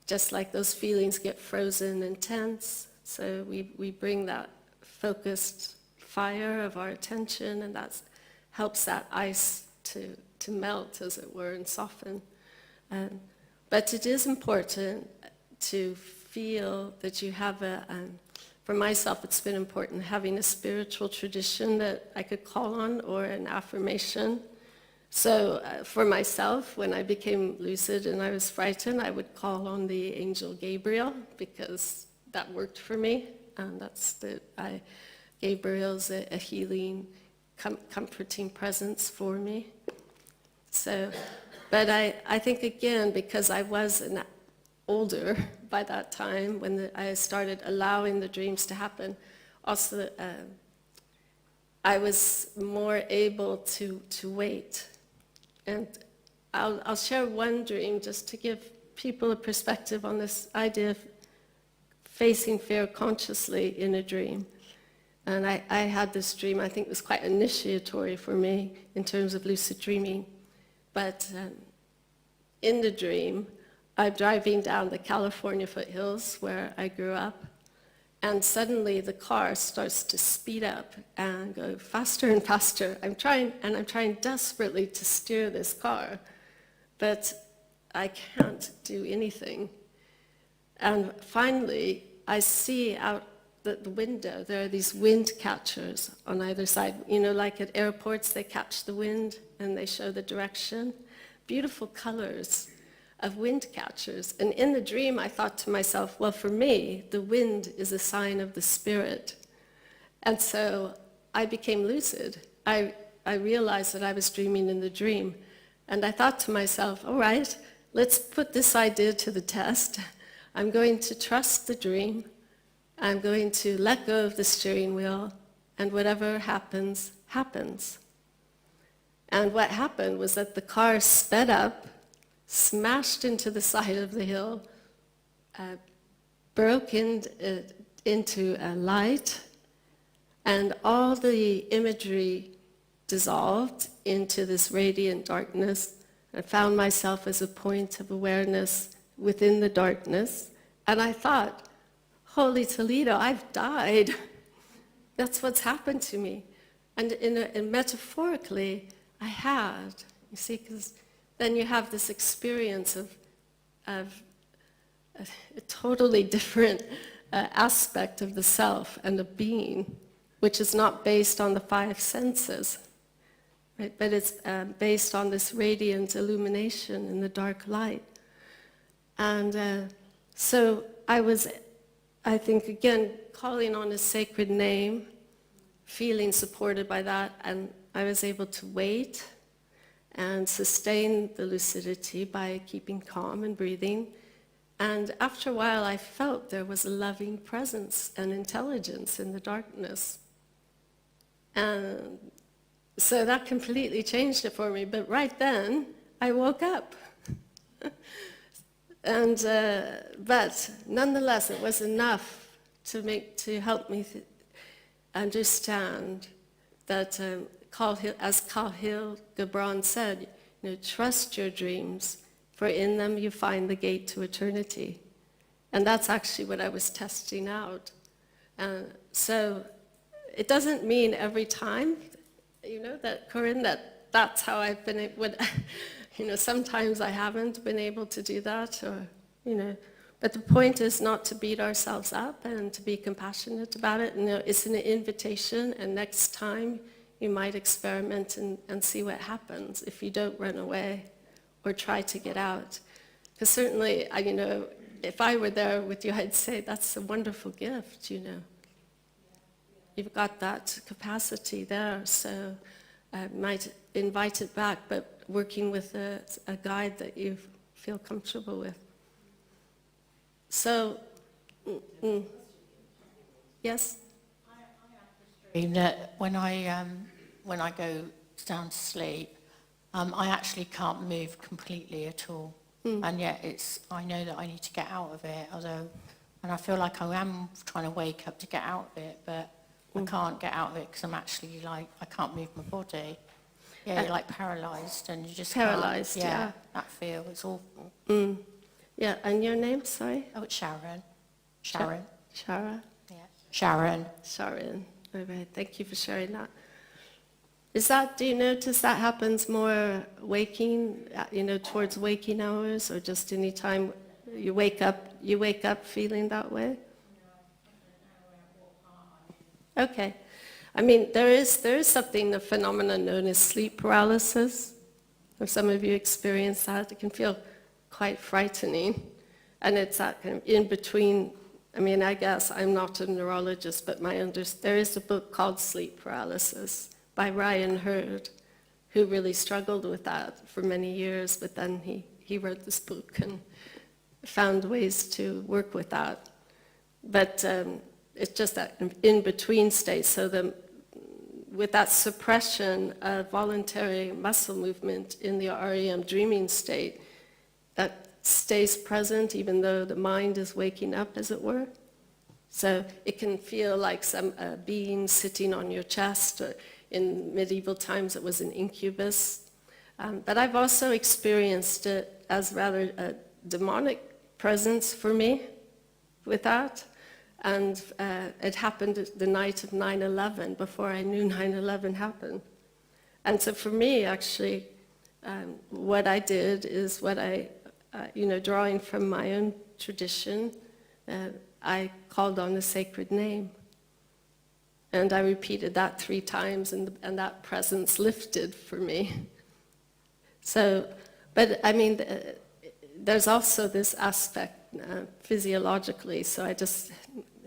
Just like those feelings get frozen and tense, so we bring that focused fire of our attention, and that helps that ice to melt, as it were, and soften. But it is important to feel that you have for myself, it's been important having a spiritual tradition that I could call on, or an affirmation. So for myself, when I became lucid and I was frightened, I would call on the angel Gabriel, because that worked for me. And Gabriel's a healing, comforting presence for me. So, but I think again, because I was older by that time, when I started allowing the dreams to happen, also I was more able to wait. And I'll share one dream just to give people a perspective on this idea of facing fear consciously in a dream. And I had this dream, I think it was quite initiatory for me in terms of lucid dreaming. But in the dream, I'm driving down the California foothills where I grew up, and suddenly the car starts to speed up and go faster and faster. I'm trying desperately to steer this car, but I can't do anything. And finally, I see out the window, there are these wind catchers on either side. You know, like at airports, they catch the wind and they show the direction. Beautiful colors of wind catchers. And in the dream, I thought to myself, well, for me, the wind is a sign of the spirit. And so I became lucid. I realized that I was dreaming in the dream. And I thought to myself, all right, let's put this idea to the test. I'm going to trust the dream. I'm going to let go of the steering wheel, and whatever happens, happens. And what happened was that the car sped up, smashed into the side of the hill, broke into a light, and all the imagery dissolved into this radiant darkness. I found myself as a point of awareness within the darkness, and I thought, Holy Toledo, I've died. That's what's happened to me. And metaphorically, I had, you see, because then you have this experience of a totally different aspect of the self and of being, which is not based on the five senses, right? But it's based on this radiant illumination in the dark light. And so I was, I think, again, calling on a sacred name, feeling supported by that, and I was able to wait and sustain the lucidity by keeping calm and breathing. And after a while, I felt there was a loving presence and intelligence in the darkness. And so that completely changed it for me. But right then, I woke up. And but nonetheless, it was enough to help me understand that, as Khalil Gibran said, trust your dreams, for in them you find the gate to eternity. And that's actually what I was testing out. So it doesn't mean every time, that, Corinne, that's how I've been able, sometimes I haven't been able to do that, or, but the point is not to beat ourselves up and to be compassionate about it. It's an invitation, and next time you might experiment and see what happens if you don't run away or try to get out. Because certainly, if I were there with you, I'd say that's a wonderful gift, You've got that capacity there, so I might invite it back, but working with a guide that you feel comfortable with. So, yes? That when I go down to sleep, I actually can't move completely at all, and yet I know that I need to get out of it. And I feel like I am trying to wake up to get out of it, but I can't get out of it because I'm actually I can't move my body. Yeah, you're like paralysed, and you just Paralysed, can't, yeah. That feel, it's awful. Yeah, and your name, sorry? Oh, it's Sharon. Sharon. Shara? Yeah. Sharon. Sharon. All right, thank you for sharing that. Do you notice that happens more waking, towards waking hours, or just any time you wake up feeling that way? Okay. I mean, there is something, a phenomenon known as sleep paralysis. If some of you experience that, it can feel quite frightening. And it's that kind of in between. I mean, I guess I'm not a neurologist, but there is a book called Sleep Paralysis by Ryan Hurd, who really struggled with that for many years, but then he wrote this book and found ways to work with that. But it's just that in-between state. So with that suppression of voluntary muscle movement in the REM dreaming state, that stays present even though the mind is waking up, as it were. So it can feel like some being sitting on your chest. Or in medieval times, it was an incubus. But I've also experienced it as rather a demonic presence for me with that. And it happened the night of 9/11, before I knew 9/11 happened. And so for me, actually, what I did is drawing from my own tradition, I called on the sacred name. And I repeated that 3 times, and that presence lifted for me. So, but I mean, there's also this aspect physiologically, so I just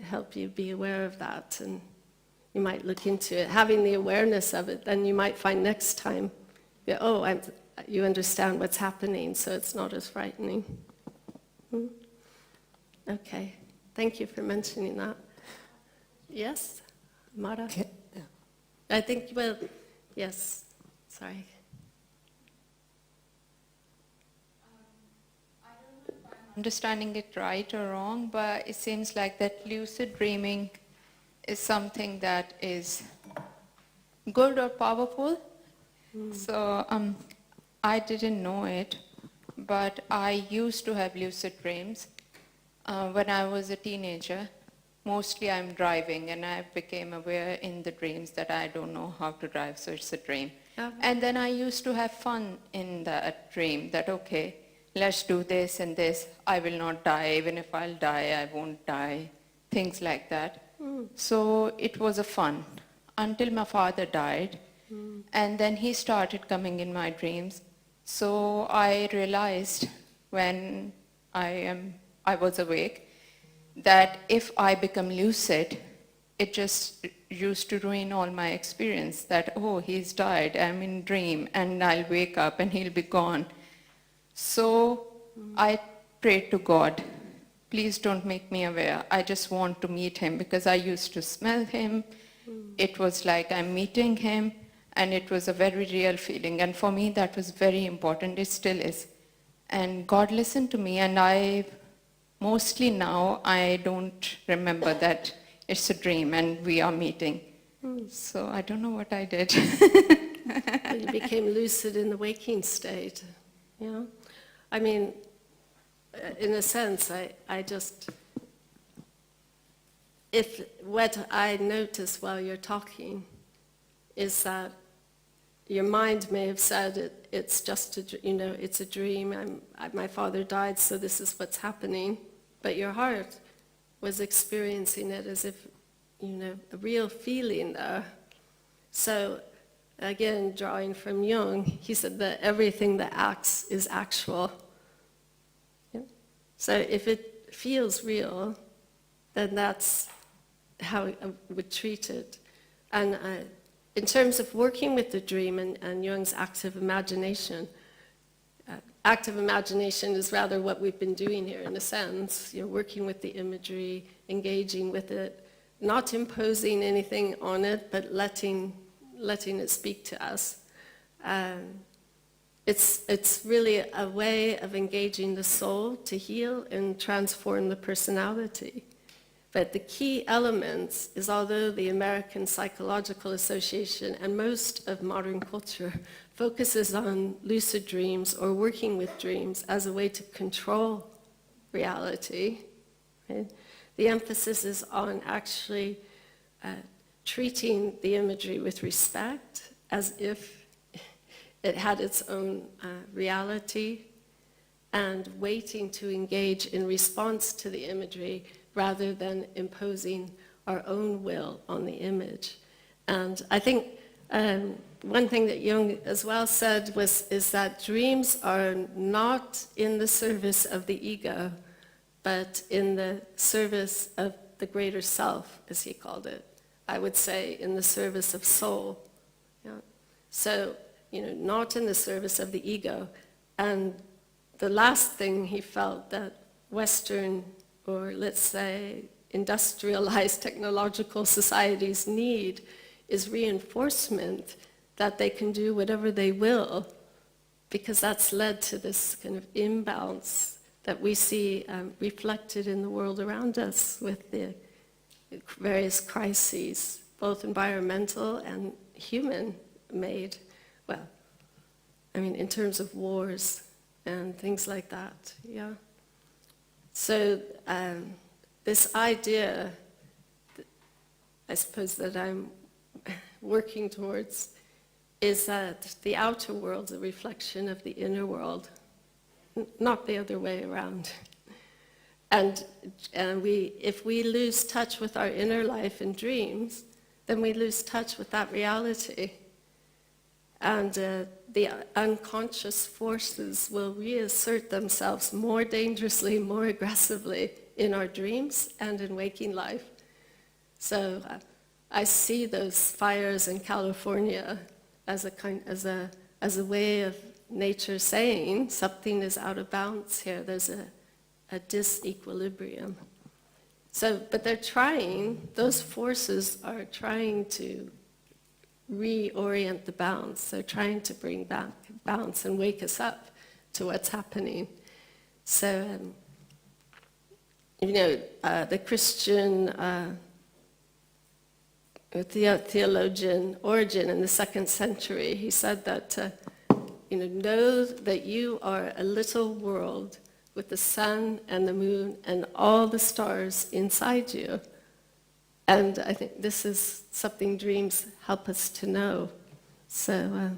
help you be aware of that, and you might look into it. Having the awareness of it, then you might find next time, you understand what's happening, so it's not as frightening. Okay, thank you for mentioning that. Yes, Mara? I think, yes, sorry. Understanding it right or wrong, but it seems like that lucid dreaming is something that is good or powerful. So I didn't know it, but I used to have lucid dreams when I was a teenager. Mostly I'm driving, and I became aware in the dreams that I don't know how to drive, so it's a dream. And then I used to have fun in that dream, that okay, let's do this and this. I will not die. Even if I'll die, I won't die. Things like that. So it was a fun until my father died. And then he started coming in my dreams. So I realized when I was awake that if I become lucid, it just used to ruin all my experience. That, oh, he's died, I'm in dream, and I'll wake up and he'll be gone. So I prayed to God, please don't make me aware. I just want to meet him, because I used to smell him. It was like I'm meeting him, and it was a very real feeling. And for me, that was very important. It still is. And God listened to me, and mostly now, I don't remember that it's a dream and we are meeting. So I don't know what I did. You became lucid in the waking state, I mean, in a sense, I just if what I notice while you're talking is that your mind may have said it's just it's a dream. My father died, so this is what's happening. But your heart was experiencing it as if, a real feeling there. So, again, drawing from Jung, he said that everything that acts is actual. Yeah? So if it feels real, then that's how I would treat it. And in terms of working with the dream and Jung's active imagination is rather what we've been doing here in a sense, working with the imagery, engaging with it, not imposing anything on it, but letting it speak to us. It's really a way of engaging the soul to heal and transform the personality. But the key elements is, although the American Psychological Association and most of modern culture focuses on lucid dreams or working with dreams as a way to control reality, right? The emphasis is on actually treating the imagery with respect as if it had its own reality, and waiting to engage in response to the imagery rather than imposing our own will on the image. And I think one thing that Jung as well said is that dreams are not in the service of the ego, but in the service of the greater self, as he called it. I would say in the service of soul. Yeah. So, not in the service of the ego. And the last thing he felt that Western, or let's say industrialized technological societies need, is reinforcement that they can do whatever they will, because that's led to this kind of imbalance that we see reflected in the world around us with the various crises, both environmental and human-made. Well, in terms of wars and things like that, yeah. So this idea, I suppose, that I'm working towards is that the outer world's a reflection of the inner world, not the other way around. And if we lose touch with our inner life and dreams, then we lose touch with that reality. And the unconscious forces will reassert themselves more dangerously, more aggressively in our dreams and in waking life. So I see those fires in California as a way of nature saying something is out of balance here. There's a disequilibrium. So, but those forces are trying to reorient the balance. They're trying to bring back balance and wake us up to what's happening. So, the Christian theologian Origen in the 2nd century, he said that, know that you are a little world with the sun and the moon and all the stars inside you. And I think this is something dreams help us to know. So,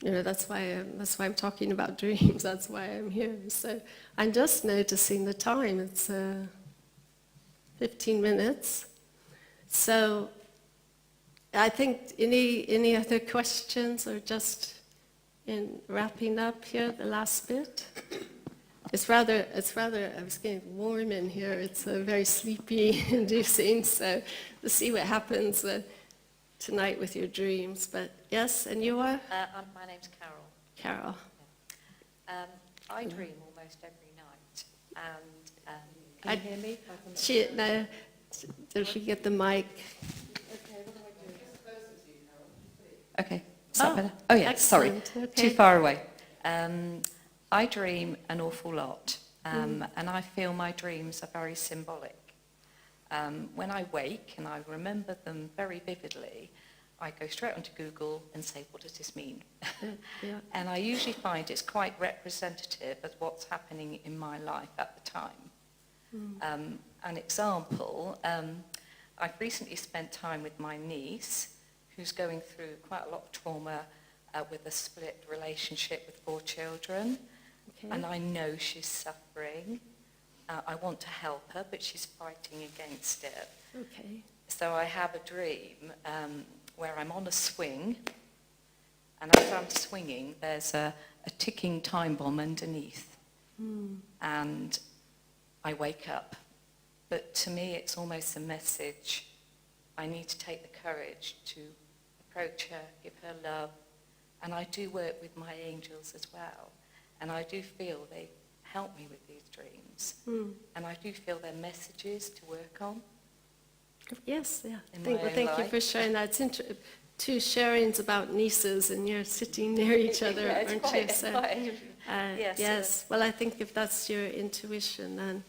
that's why I'm talking about dreams. That's why I'm here. So I'm just noticing the time. It's 15 minutes. So I think any other questions, or just in wrapping up here, the last bit? It's rather, I was getting warm in here. It's very sleepy inducing, so we'll see what happens tonight with your dreams. But yes, and you are? My name's Carol. Carol. I dream almost every night, and can you hear me? No, did she get the mic? Okay, is that better? Oh yeah, sorry, excellent. Okay. too far away. I dream an awful lot, and I feel my dreams are very symbolic. When I wake, and I remember them very vividly, I go straight onto Google and say, what does this mean? Yeah. And I usually find it's quite representative of what's happening in my life at the time. An example, I've recently spent time with my niece, who's going through quite a lot of trauma with a split relationship with 4 children. Okay. And I know she's suffering. I want to help her, but she's fighting against it. Okay. So I have a dream where I'm on a swing, and as I'm swinging, there's a ticking time bomb underneath. And I wake up. But to me, it's almost a message. I need to take the courage to approach her, give her love. And I do work with my angels as well. And I do feel they help me with these dreams. And I do feel they're messages to work on. Yes, yeah. In Thank my own you life. for sharing that. It's 2 sharings about nieces, and you're sitting near each other, Yeah, it's aren't quite- you? So, quite- yes, yes. Well, I think if that's your intuition, then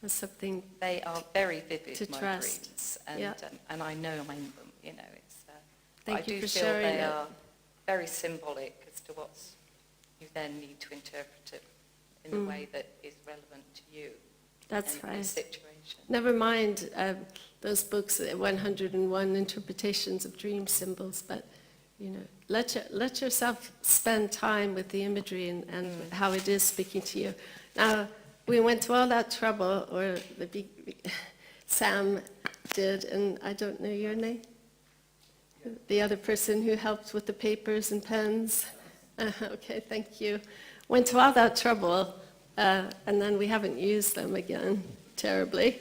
there's something. They are very vivid, To my trust. dreams. Yeah. And I know I'm in them, you know. It's, Thank I you do for feel sharing they it. are very symbolic as to what you then need to interpret it in a way that is relevant to you. That's and your right. situation. Never mind those books, 101 interpretations of dream symbols, but you know, let yourself spend time with the imagery and how it is speaking to you. Now, we went to all that trouble, or Sam did, and I don't know your name. The other person who helped with the papers and pens. Okay, thank you. Went to all that trouble, and then we haven't used them again, terribly.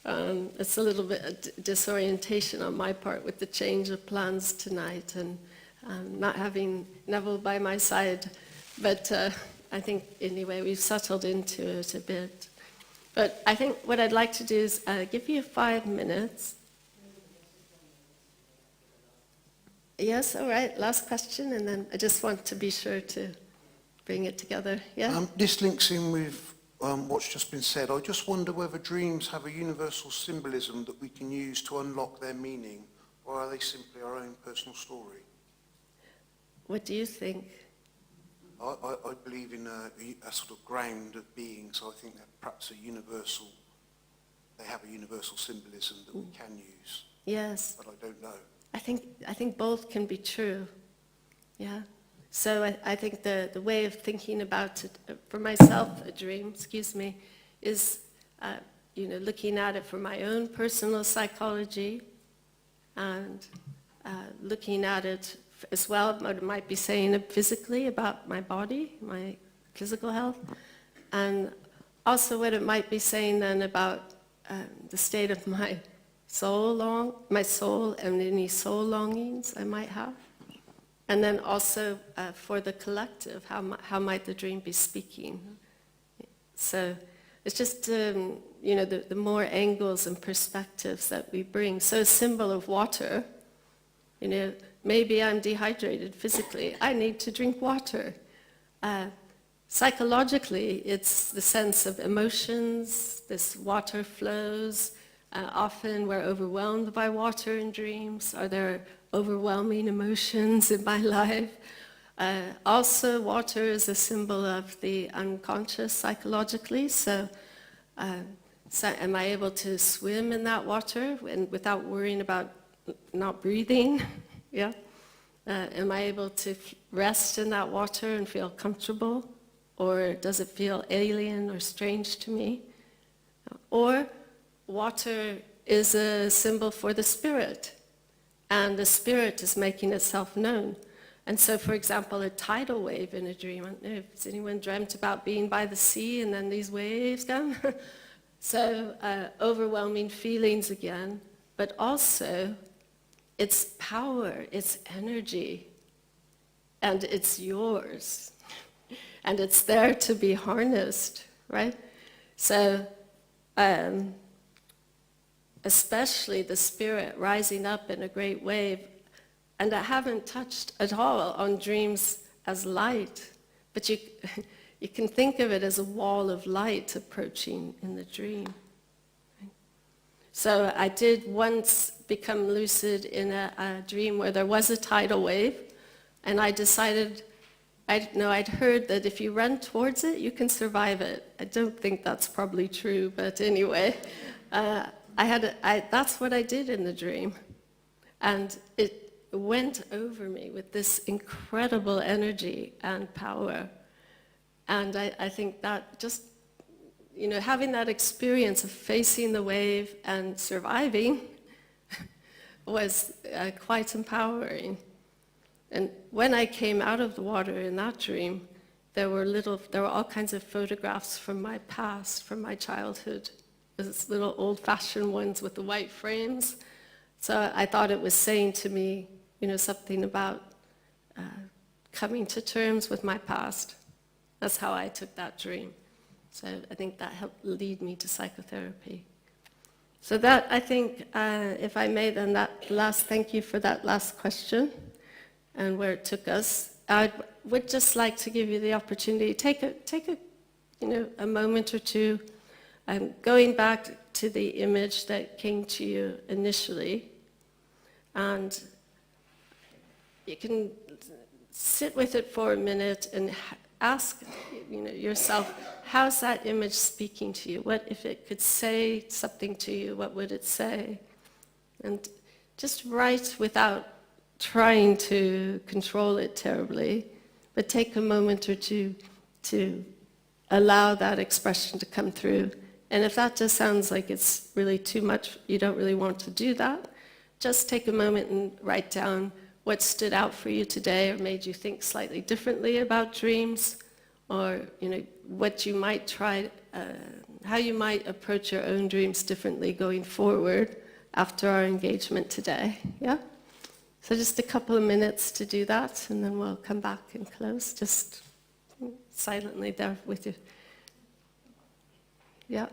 It's a little bit of disorientation on my part with the change of plans tonight and not having Neville by my side. But I think, anyway, we've settled into it a bit. But I think what I'd like to do is give you 5 minutes. Yes, all right, last question, and then I just want to be sure to bring it together. Yeah? This links in with what's just been said. I just wonder whether dreams have a universal symbolism that we can use to unlock their meaning, or are they simply our own personal story? What do you think? I believe in a sort of ground of being, so I think that perhaps they have a universal symbolism that we can use, Yes. but I don't know. I think both can be true. Yeah. So I think the way of thinking about it, for myself, a dream, is looking at it from my own personal psychology, and looking at it as well, what it might be saying physically about my body, my physical health, and also what it might be saying then about the state of my soul and any soul longings I might have. And then also for the collective, how might the dream be speaking? So it's just, the more angles and perspectives that we bring. So a symbol of water, maybe I'm dehydrated physically. I need to drink water. Psychologically, it's the sense of emotions, this water flows. Often we're overwhelmed by water in dreams. Are there overwhelming emotions in my life? Also, water is a symbol of the unconscious psychologically. So am I able to swim in that water without worrying about not breathing? Yeah. Am I able to rest in that water and feel comfortable? Or does it feel alien or strange to me? Or water is a symbol for the spirit, and the spirit is making itself known. And so, for example, a tidal wave in a dream, I don't know if has anyone dreamt about being by the sea and then these waves come? So, overwhelming feelings again, but also it's power, it's energy, and it's yours. And it's there to be harnessed, right? So, especially the spirit rising up in a great wave. And I haven't touched at all on dreams as light, but you can think of it as a wall of light approaching in the dream. So I did once become lucid in a dream where there was a tidal wave, and I decided I'd heard that if you run towards it, you can survive it. I don't think that's probably true, but anyway, that's what I did in the dream. And it went over me with this incredible energy and power. And I think that just, having that experience of facing the wave and surviving was quite empowering. And when I came out of the water in that dream, there were all kinds of photographs from my past, from my childhood. Those little old-fashioned ones with the white frames. So I thought it was saying to me, something about coming to terms with my past. That's how I took that dream. So I think that helped lead me to psychotherapy. So that, I think, if I may, then thank you for that last question and where it took us. I would just like to give you the opportunity, take a moment or two, going back to the image that came to you initially, and you can sit with it for a minute and ask yourself, how's that image speaking to you? What if it could say something to you? What would it say? And just write without trying to control it terribly, but take a moment or two to allow that expression to come through. And if that just sounds like it's really too much, you don't really want to do that, just take a moment and write down what stood out for you today or made you think slightly differently about dreams, or what you might try, how you might approach your own dreams differently going forward after our engagement today. Yeah? So just a couple of minutes to do that, and then we'll come back and close, just silently there with you. Yeah.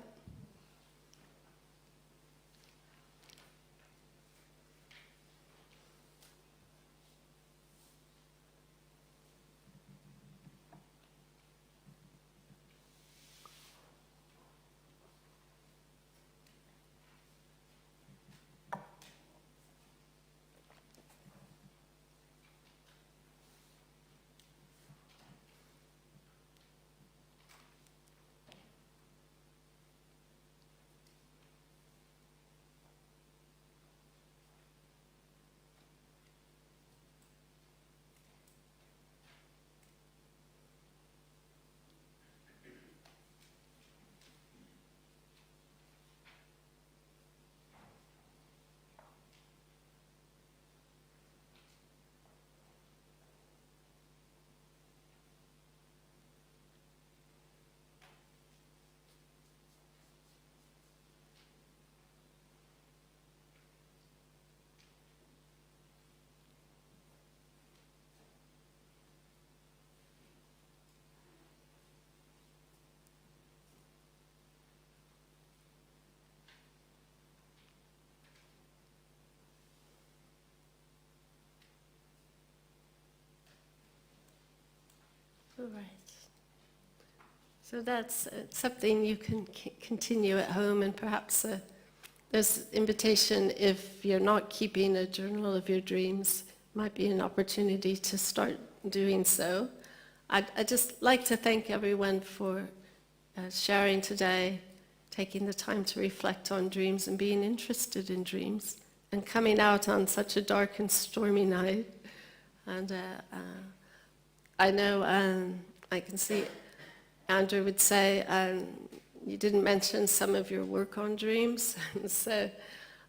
All right. So that's something you can continue at home, and perhaps there's invitation, if you're not keeping a journal of your dreams, might be an opportunity to start doing so. I'd just like to thank everyone for sharing today, taking the time to reflect on dreams and being interested in dreams, and coming out on such a dark and stormy night. And I know I can see Andrew would say you didn't mention some of your work on dreams. So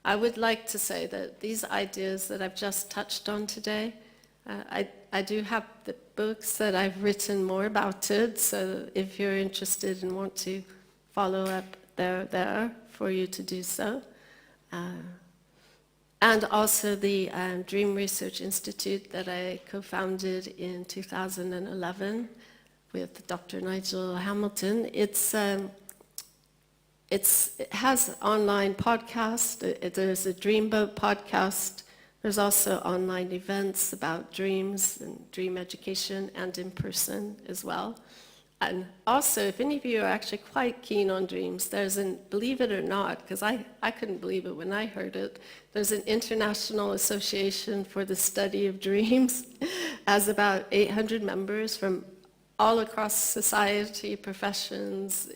I would like to say that these ideas that I've just touched on today, I do have the books that I've written more about it, so if you're interested and want to follow up, they're there for you to do so. And also the Dream Research Institute that I co-founded in 2011 with Dr. Nigel Hamilton. It has online podcast. There's a Dreamboat podcast. There's also online events about dreams and dream education, and in person as well. And also, if any of you are actually quite keen on dreams, there's an, believe it or not, because I couldn't believe it when I heard it, there's an International Association for the Study of Dreams, has about 800 members from all across society, professions,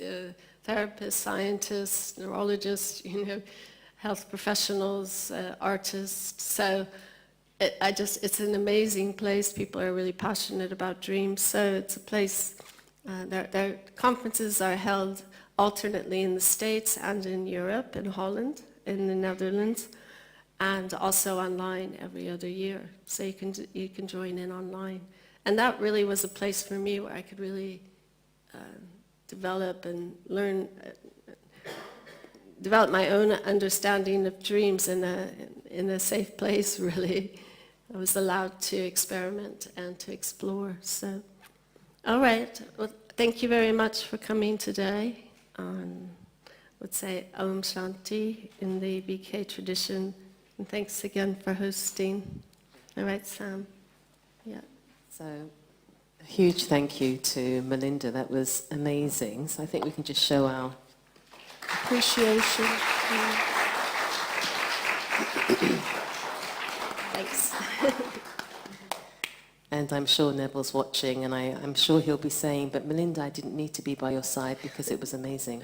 therapists, scientists, neurologists, health professionals, artists. So it's an amazing place. People are really passionate about dreams. So it's a place, their conferences are held alternately in the States and in Europe, in Holland, in the Netherlands, and also online every other year. So you can join in online. And that really was a place for me where I could really develop and learn, develop my own understanding of dreams in a safe place, really. I was allowed to experiment and to explore. So, all right. Well, thank you very much for coming today. I would say Om Shanti in the BK tradition. And thanks again for hosting. All right, Sam. Yeah. So, a huge thank you to Melinda. That was amazing. So I think we can just show our appreciation. Thanks. And I'm sure Neville's watching, and I'm sure he'll be saying, but Melinda, I didn't need to be by your side because it was amazing.